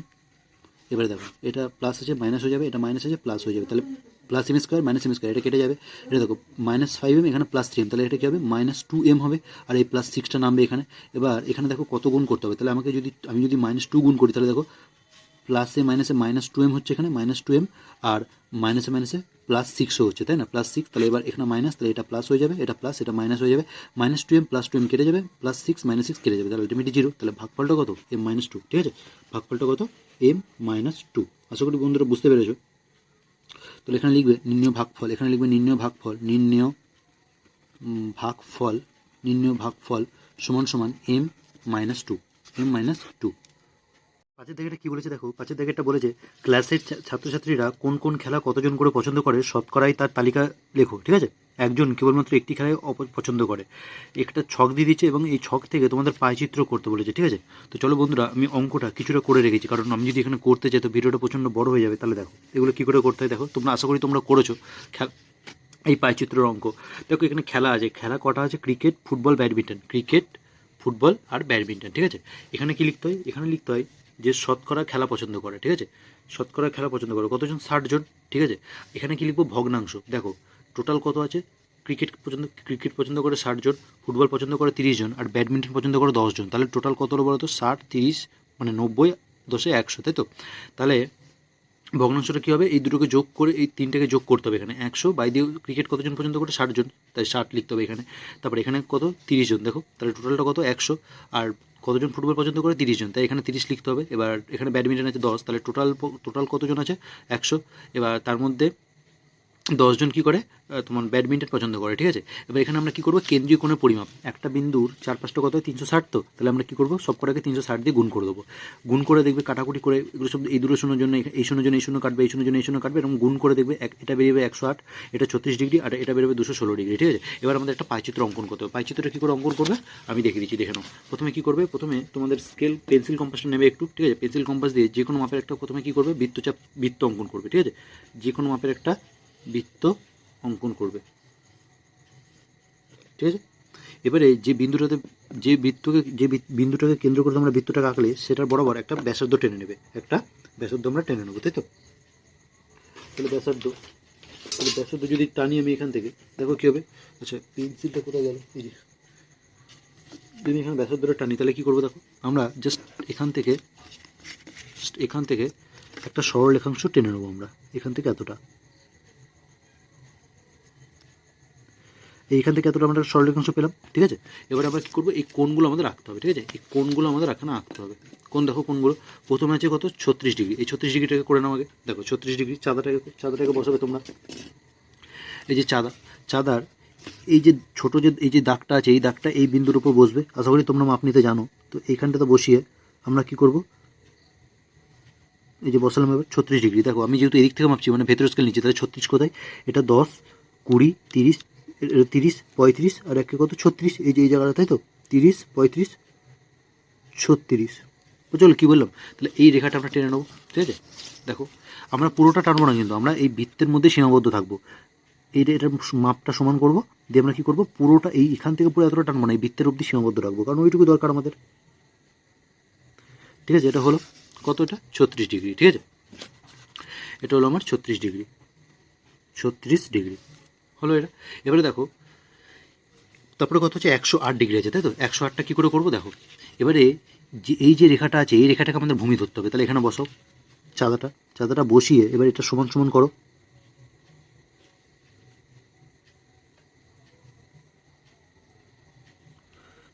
এবারে দেখো এটা প্লাস আছে মাইনাস হয়ে যাবে, এটা মাইনাস আছে প্লাস হয়ে যাবে, তাহলে plus M square minus M square এটা কেটে যাবে, এটা দেখো মাইনাস 5m এখানে প্লাস 3m, তাহলে এটা কী হবে মাইনাস 2m হবে, আর এই প্লাস 6টা নামবে এখানে। এবার এখানে দেখো কত গুণ করতে হবে, তাহলে আমাকে আমি যদি -2 গুণ করি, তাহলে দেখো প্লাসে মাইনাসে -2m হচ্ছে এখানে -2m, আর মাইনাসে মাইনাসে প্লাস 6ও হচ্ছে, তাই না, প্লাস 6, তাহলে এবার এখানে মাইনাস, তাহলে এটা প্লাস হয়ে যাবে, এটা প্লাস, এটা মাইনাস হয়ে যাবে, -2m প্লাস 2m কেটে যাবে, প্লাস 6 মাইনাস 6 কেটে যাবে, তাহলে আলটিমেটলি 0, তাহলে ভাগফলটা কত m-2, ঠিক আছে, ভাগফলটা কত m-2। আশা করি বন্ধুরা বুঝতে পেরেছো। তাহলে এখানে লিখবে নির্ণয় ভাগফল, এখানে লিখবে নির্ণয় ভাগফল সমান সমান m-2, m-2। পাঁচের দাগেটা কী বলেছে দেখো, পাঁচের দাগেরটা বলেছে ক্লাসের ছাত্রছাত্রীরা কোন কোন খেলা কতজন করে পছন্দ করে শতকরাই তার তালিকা লেখো, ঠিক আছে। একজন কেবলমাত্র একটি খেলায় পছন্দ করে, একটা ছক দিয়ে দিচ্ছে এবং এই ছক থেকে তোমাদের পায়চিত্র করতে বলেছে, ঠিক আছে। তো চলো বন্ধুরা আমি অঙ্কটা কিছুটা করে রেখেছি, কারণ আমি যদি এখানে করতে চাই তো ভিডিওটা প্রচণ্ড বড় হয়ে যাবে, তাহলে দেখো এগুলো কী করে করতে হয় দেখো, তোমরা আশা করি তোমরা করেছো এই পায়চিত্রের অঙ্ক। দেখো এখানে খেলা আছে, খেলা কটা আছে, cricket, football, badminton, cricket, football আর ব্যাডমিন্টন, ঠিক আছে। এখানে কি লিখতে হয়, এখানে লিখতে হয় যে শতকরা খেলা পছন্দ করে, ঠিক আছে, শতকরা খেলা পছন্দ করে কতজন, 60 জন, ঠিক আছে। এখানে কি লিখবো, ভগ্নাংশ, দেখো টোটাল কত আছে, ক্রিকেট পছন্দ করে 60 জন, ফুটবল পছন্দ করে 30 জন, আর ব্যাডমিন্টন পছন্দ করে 10 জন, তাহলে টোটাল কত হলো বলো তো, 60, 30 মানে 90, 10-এ 100, তাই তো। তাহলে ভগ্নাংশটা কী হবে, এই দুটোকে যোগ করে এই তিনটাকে যোগ করতে হবে, এখানে 100 বাই দিয়ে ক্রিকেট কতজন পছন্দ করে, 60 জন, তাই 60 লিখতে হবে এখানে। তারপরে এখানে কত, 30 জন, দেখো তাহলে টোটালটা কত 100, আর কতজন ফুটবল পছন্দ করে 30 জন, তাই এখানে 30 লিখতে হবে। এবার এখানে ব্যাডমিন্টন আছে 10, তাহলে টোটাল কতজন আছে 100, এবার তার মধ্যে 10 জন কী করে তোমার ব্যাডমিন্টন পছন্দ করে, ঠিক আছে। এবার এখানে আমরা কী করবো, কেন্দ্রীয় কোণের পরিমাপ, একটা বিন্দুর চারপাশটা কত হয় 360, তো তাহলে আমরা কী করবো সব কটাকে 360 দিয়ে গুণ করে দেবো, গুণ করে দেখবে কাটাকুটি করে এগুলো সব এই দুটো শূন্যের জন্য এই শূন্যের জন্য এই শূন্য কাটবে, এই শূন্যের জন্য এই শূন্য কাটবে, এবং গুণ করে দেখবে এটা বেরোবে 108, এটা 36 ডিগ্রি, আর এটা বেরোবে 216 ডিগ্রি, ঠিক আছে। এবার আমাদের একটা পায়চিত্র অঙ্কন করতে হবে, পায়চিত্রটা কী করে অঙ্কন করবে আমি দেখিয়ে দিচ্ছি, দেখে নাও। প্রথমে কী করবে, প্রথমে তোমাদের পেন্সিল কম্পাসটা নেবে একটু, ঠিক আছে, পেন্সিল কম্পাস দিয়ে যে কোনো মাপের একটা প্রথমে কী করবে, বৃত্ত অঙ্কন করবে, ঠিক আছে, যে কোনো মাপের একটা বৃত্ত অঙ্কন করবে, ঠিক আছে। এবারে যে বিন্দুটাকে কেন্দ্র করে আমরা বৃত্তটাকে আঁকলে সেটার বরাবর একটা ব্যাসার্ধ টেনে নেবে, একটা ব্যাসার্ধ আমরা টেনে নেবো, তাই তো। তাহলে ব্যাসার্ধ যদি টানি আমি এখান থেকে, দেখো কী হবে, আচ্ছা পেন্সিলটা কোথায় গেল, এই যে যদি এখানে ব্যাসার্ধটা টানি তাহলে কী করবো দেখো, আমরা জাস্ট এখান থেকে একটা সরলরেখাংশ টেনে নেবো আমরা, এখান থেকে এতটা, এইখান থেকে এতটা আমরা সরলরেখাংশ পেলাম, ঠিক আছে। এবার আমরা কী করবো, এই কোণগুলো আমাদের রাখতে হবে, ঠিক আছে, এই কোণগুলো আমাদের এখানে আঁকতে হবে। কোণ দেখো কোণগুলো প্রথমে আছে কত 36 ডিগ্রি, এই 36 ডিগ্রিটাকে করে নাও আগে, দেখো 36 ডিগ্রি, চাঁদাটাকে বসাবে তোমরা, এই যে চাঁদার এই যে ছোট এই যে দাগটা আছে, এই দাগটা এই বিন্দুর উপর বসবে, আশা করি তোমরা মাপ নিতে জানো। তো এইখানটাতে বসিয়ে আমরা কি করব, এই যে বসালাম এবার 36 ডিগ্রি, দেখো আমি যেহেতু এদিক থেকে মাপছি মানে ভেতরের স্কেল নিচ্ছি, তাহলে 36 কোথায়, এটা 10, 20, 30, 35 আর একে কত 36, এই যে এই জায়গাটা, তাই তো 30, 35, 36, চলো কী বললাম, তাহলে এই রেখাটা আমরা টেনে নেবো, ঠিক আছে। দেখো আমরা পুরোটা টানবো না, কিন্তু আমরা এই বৃত্তের মধ্যে সীমাবদ্ধ থাকবো, এটার মাপটা সমান করবো, দিয়ে আমরা কী করবো, পুরোটা এখান থেকে পুরো এতটা টানবো না, এই বৃত্তের অবধি সীমাবদ্ধ রাখবো, কারণ ওইটুকু দরকার আমাদের, ঠিক আছে। এটা হলো কত, এটা 36 ডিগ্রি, ঠিক আছে, এটা হলো আমার 36 ডিগ্রি, হলো এটা। এবারে দেখো তারপরে কত হচ্ছে 108 ডিগ্রি আছে, তাই তো? 108টা কী করে করবো দেখো। এবারে যে এই যে রেখাটা আছে এই রেখাটাকে আমাদের ভূমি ধরতে হবে, তাহলে এখানে বসাও চাঁদাটা বসিয়ে এবার এটা সমান সমান করো।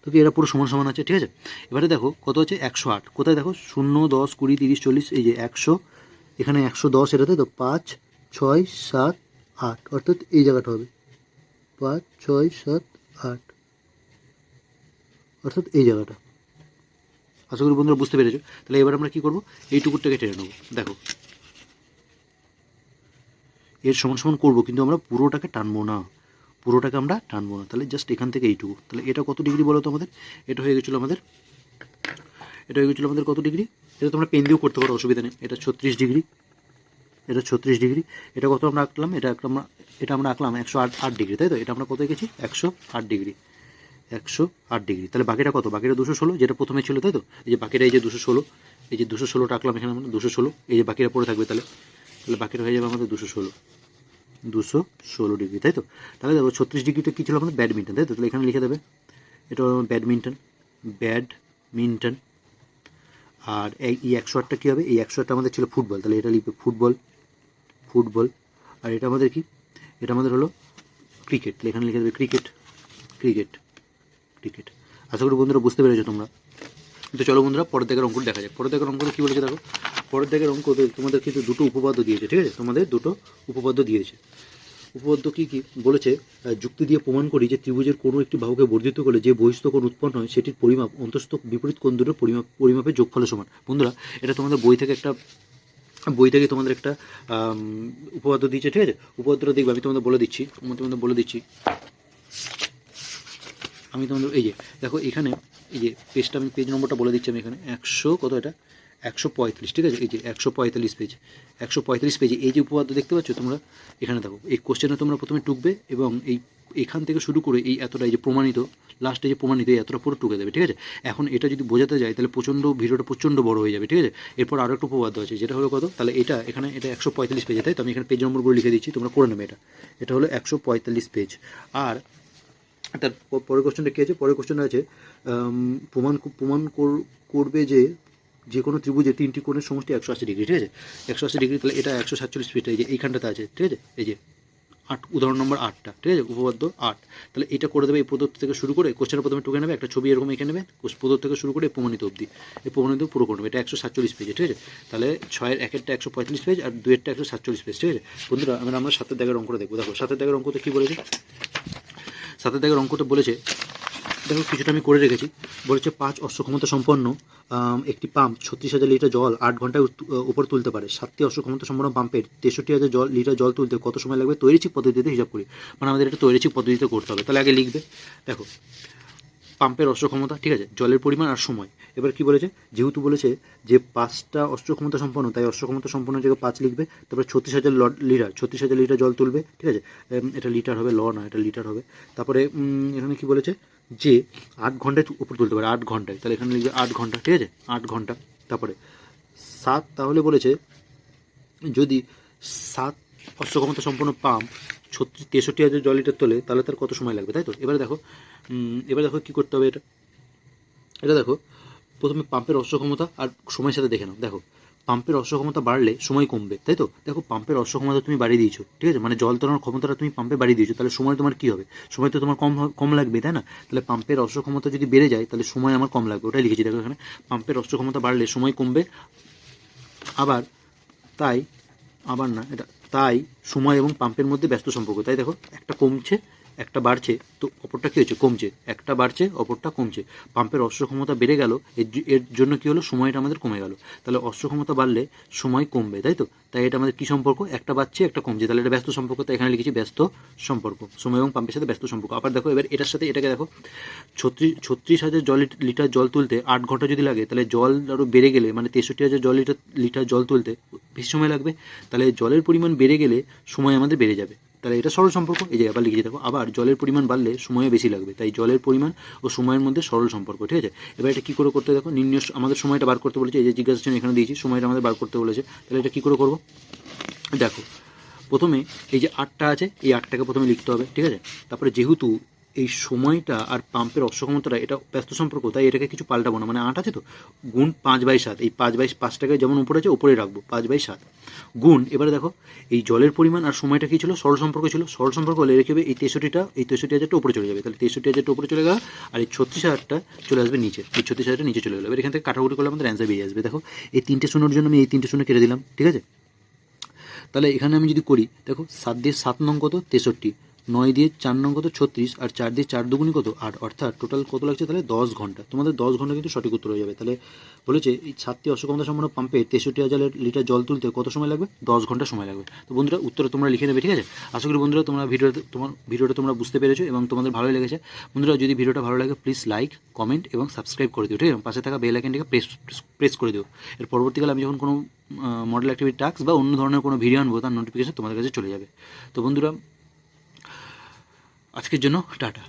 তো কি এরা পুরো সমান সমান আছে, ঠিক আছে? এবারে দেখো কত হচ্ছে 108, কোথায় দেখো 0, 10, 20, 30, 40, এই যে 100, এখানে 110 এটা, তাই তো? 5, 6, 7, 8, অর্থাৎ এই জায়গাটা হবে 5, 6, 7, 8, অর্থাৎ এই জায়গাটা। আশা করি বন্ধুরা বুঝতে পেরেছো। তাহলে এবার আমরা কী করবো, এইটুকুরটাকে টেনে নেবো। দেখো এর সমান সমান করবো, কিন্তু আমরা পুরোটাকে টানবো না, তাহলে জাস্ট এখান থেকে এইটুকু। তাহলে এটা কত ডিগ্রি বলো তো আমাদের? এটা হয়ে গেছিলো আমাদের কত ডিগ্রি? এটা তোমরা পেন দিয়েও করতে পারো, অসুবিধা নেই। এটা 36 ডিগ্রি, এটা কত আমরা আঁকলাম? এটা আমরা আঁকলাম 108 ডিগ্রি, তাই তো? এটা আমরা কত গেছি? 108 ডিগ্রি, 108 ডিগ্রি। তাহলে বাকিটা কত? বাকিটা 216, যেটা প্রথমে ছিল, তাই তো? এই যে বাকিটা, এই যে 216, এই যে 216টা আঁকলাম এখানে আমরা 216, এই যে বাকিটা পড়ে থাকবে, তাহলে বাকিটা হয়ে যাবে আমাদের 216 ডিগ্রি, তাই তো? তাহলে দেখো 36 ডিগ্রিটা কী ছিল আমাদের? ব্যাডমিন্টন, তাই তো? তাহলে এখানে লিখে দেবে এটা ব্যাডমিন্টন। আর এই 108টা কী হবে? এই 108টা আমাদের ছিল ফুটবল, তাহলে এটা লিখবে ফুটবল। আর এটা আমাদের কি? এটা আমাদের হলো ক্রিকেট, তাহলে এখানে লিখে দেবে ক্রিকেট। আশা করি বন্ধুরা বুঝতে পেরেছো তোমরা। তো চলো বন্ধুরা পরের দাগের অঙ্ক দেখা যাক। পরের দাগের অঙ্কটা কী বলেছে দেখো। পরের দাগের অঙ্ক তোমাদের কিন্তু দুটো উপপাদ্য দিয়েছে, ঠিক আছে? তোমাদের দুটো উপপাদ্য দিয়েছে। উপপাদ্য কী বলেছে? যুক্তি দিয়ে প্রমাণ করি যে ত্রিভুজের কোনো একটি বাহুকে বর্ধিত করলে যে বহিস্থ কোণ উৎপন্ন হয় সেটির পরিমাপ অন্তস্থ বিপরীত কোণ দুটোর পরিমাপের যোগফলের সমান। বন্ধুরা এটা তোমাদের বই থেকে তোমাদের একটা উপপাদ্য দিয়েছে, ঠিক আছে? উপপাদ্যটা দেখবে, আমি তোমাদের বলে দিচ্ছি। আমি তোমাদের এই যে দেখো এখানে এই যে পেজটা, আমি পেজ নম্বরটা বলে দিচ্ছি। আমি এখানে 135, ঠিক আছে? এই যে 145 পেজে এই যে উপপাদ্য দেখতে পাচ্ছ তোমরা, এখানে দেখো এই কোশ্চেনে তোমরা প্রথমে টুকবে এবং এইখান থেকে শুরু করে এই এতটা, এই যে প্রমাণিত, লাস্টে যে প্রমাণিত, এই এতটা পুরো টুকে দেবে, ঠিক আছে? এখন এটা যদি বোঝাতে যায় তাহলে ভিডিওটা প্রচণ্ড বড় হয়ে যাবে, ঠিক আছে? এরপর আরও একটা উপপাদ্য আছে, যেটা হলো কত? তাহলে এটা 145 পেজে, তাই তো? আমি এখানে পেজ নম্বরগুলো লিখে দিচ্ছি, তোমরা করে নেবে। এটা হলো 145 পেজ। আর তার পরের কোশ্চেনটা কী আছে? পরের কোশ্চেনটা আছে প্রমাণ করবে যে কোনো ত্রিভুজে তিনটি কোণের সমষ্টি 180 ডিগ্রি, ঠিক আছে? 180 ডিগ্রি, তাহলে এটা 147 পেজটা, এই যে এইখানটাতে আছে, ঠিক আছে? এই যে 8, উদাহরণ নম্বর 8টা, ঠিক আছে? উপপাদ্য 8। তাহলে এটা করে দেবে এই প্রদত্ত থেকে শুরু করে, কোশ্চেনের প্রথমে টুকে নেবে, একটা ছবি এরকম এঁকে নেবে, প্রদত্ত থেকে শুরু করে প্রমাণিত অবধি, এই প্রমাণিত পুরো করে নেবে। এটা 147 পেজে, ঠিক আছে? তাহলে 6-এর 1-এরটা 145 পেজ আর 2-এরটা 147 পেজ, ঠিক আছে? বন্ধুরা আমরা 7 দাগের অঙ্কটা দেখবো। দেখো 7 দাগের অঙ্কতে কী বলেছে? 7 দাগের অঙ্কতে বলেছে, দেখো কিছুটা আমি করে রেখেছি। বলেছে 5 অশ্বক্ষমতা সম্পন্ন একটি পাম্প 36,000 লিটার জল 8 ঘন্টায় উপর তুলতে পারে। 7টি অশ্বক্ষমতা সম্পন্ন পাম্পের 63,000 লিটার জল তুলতে কত সময় লাগবে? তৈরিচিক পদ্ধতিতে হিসাব করি। মানে আমাদের এটা তৈরিচিক পদ্ধতিতে করতে হবে। তাহলে আগে লিখবে দেখো পাম্পের অশ্বক্ষমতা, ঠিক আছে? জলের পরিমাণ আর সময়। এবার কি বলেছে? যেহেতু বলেছে যে 5টা অশ্বক্ষমতা সম্পন্ন, তাই অশ্বক্ষমতা সম্পন্ন জায়গায় 5 লিখবে। তারপরে 36,000 লিটার জল তুলবে, ঠিক আছে? এটা লিটার হবে, না, এটা লিটার হবে। তারপরে এখানে কি বলেছে? যে 8 ঘন্টায় উপর তুলতে পারে, 8 ঘন্টায়, তাহলে এখানে লিখবে 8 ঘন্টা, ঠিক আছে? 8 ঘন্টা। তারপরে 7, তাহলে বলেছে যদি 7 অশ্বক্ষমতা সম্পন্ন পাম্প 63,000 জল লিটার তোলে তাহলে তার কত সময় লাগবে, তাই তো? এবারে দেখো কী করতে হবে। এটা দেখো প্রথমে পাম্পের অশ্বক্ষমতা আর সময়ের সাথে দেখে নাও। দেখো পাম্পের অশ্বক্ষমতা বাড়লে সময় কমবে, তাই তো? দেখো পাম্পের অশ্বক্ষমতা তুমি বাড়িয়ে দিয়েছো, ঠিক আছে? মানে জল তোলার ক্ষমতাটা তুমি পাম্পে বাড়িয়ে দিয়েছো, তাহলে সময় তোমার কী হবে? সময় তো তোমার কম লাগবে, তাই না? তাহলে পাম্পের অশ্বক্ষমতা যদি বেড়ে যায় তাহলে সময় আমার কম লাগবে, ওটাই লিখেছি। দেখো এখানে পাম্পের অশ্বক্ষমতা বাড়লে সময় কমবে, তাই সময় এবং পাম্পের মধ্যে ব্যস্ত সম্পর্ক। তাই দেখো একটা কমছে একটা বাড়ছে, তো অপরটা কী হচ্ছে? কমছে। একটা বাড়ছে অপরটা কমছে। পাম্পের অশ্বক্ষমতা বেড়ে গেল, এর জন্য কী হলো? সময়টা আমাদের কমে গেল। তাহলে অশ্বক্ষমতা বাড়লে সময় কমবে, তাই তো? তাই এটা আমাদের কী সম্পর্ক? একটা বাড়ছে একটা কমছে, তাহলে এটা ব্যস্ত সম্পর্ক। তাই এখানে লিখেছি ব্যস্ত সম্পর্ক, সময় এবং পাম্পের সাথে ব্যস্ত সম্পর্ক। আবার দেখো এবার এটার সাথে এটাকে দেখো 36,000 লিটার জল তুলতে 8 ঘন্টা যদি লাগে, তাহলে জল আরও বেড়ে গেলে মানে 63,000 লিটার জল তুলতে বেশি সময় লাগবে। তাহলে জলের পরিমাণ বেড়ে গেলে সময় আমাদের বেড়ে যাবে, তাহলে এটা সরল সম্পর্ক। এই যে আবার লিখেছি দেখো, আবার জলের পরিমাণ বাড়লে সময়ও বেশি লাগবে, তাই জলের পরিমাণ ও সময়ের মধ্যে সরল সম্পর্ক, ঠিক আছে? এবার এটা কী করে করতে দেখো, আমাদের সময়টা বার করতে বলেছে, এই যে জিজ্ঞাসা এখানে দিয়েছি, সময়টা আমাদের বার করতে বলেছে। তাহলে এটা কী করে করবো? দেখো প্রথমে এই যে 8টা আছে, এই 8টাকে প্রথমে লিখতে হবে, ঠিক আছে। তারপরে যেহেতু এই সময়টা আর পাম্পের অশ্বক্ষমতাটা এটা ব্যস্ত সম্পর্ক, তাই এটাকে কিছু পাল্টাবো না, মানে 8 আছে তো, গুণ 5/7, এই 5/5টাকে যেমন উপরে আছে উপরে রাখবো, 5/7 গুণ, এবারে দেখো এই জলের পরিমাণ আর সময়টা কী ছিল, সরল সম্পর্ক ছিল, সরল সম্পর্ক হলে রেখে এই 63,000টা উপরে চলে যাবে, তাহলে 63,000টা উপরে চলে গেল, আর এই 36,000টা চলে আসবে নিচে, এই 36,000টা নিচে চলে গেলো। এবার এখান থেকে কাটাকুটি করলে আমাদের অ্যান্সার বেরিয়ে আসবে। দেখো এই 3টে শূন্যর জন্য আমি এই 3টে শূন্য কেটে দিলাম, ঠিক আছে। তাহলে এখানে আমি যদি করি, দেখো 7 দিয়ে 7 নং কত 63, 9 দিয়ে 4 নং কত 36, আর 4 দিয়ে 4 দুগুণি কত 8, অর্থাৎ টোটাল কত লাগছে তাহলে 10 ঘন্টা। তোমাদের 10 ঘন্টা কিন্তু সঠিক উত্তর হয়ে যাবে। তাহলে বলেছে এই 7টি অশ্বক্ষমতা সম্পন্ন পাম্পে 63,000 লিটার জল তুলতে কত সময় লাগবে, 10 ঘন্টা সময় লাগবে। তো বন্ধুরা উত্তর তোমরা লিখে নেবে, ঠিক আছে। আশা করি বন্ধুরা তোমরা ভিডিওটা তোমরা বুঝতে পেরেছো এবং তোমাদের ভালোই লেগেছে। বন্ধুরা যদি ভিডিওটা ভালো লাগে প্লিজ লাইক, কমেন্ট এবং সাবস্ক্রাইব করে দিও, ঠিক আছে। পাশে থাকা বেল আইকনটিকে প্রেস করে দিও। এর পরবর্তীকালে আমি যখন কোনো মডেল অ্যাক্টিভিটি টাস্ক বা অন্য ধরনের কোনো ভিডিও আনবো তার নোটিফিকেশন তোমাদের কাছে চলে যাবে। তো বন্ধুরা আজকের জন্য টাটা।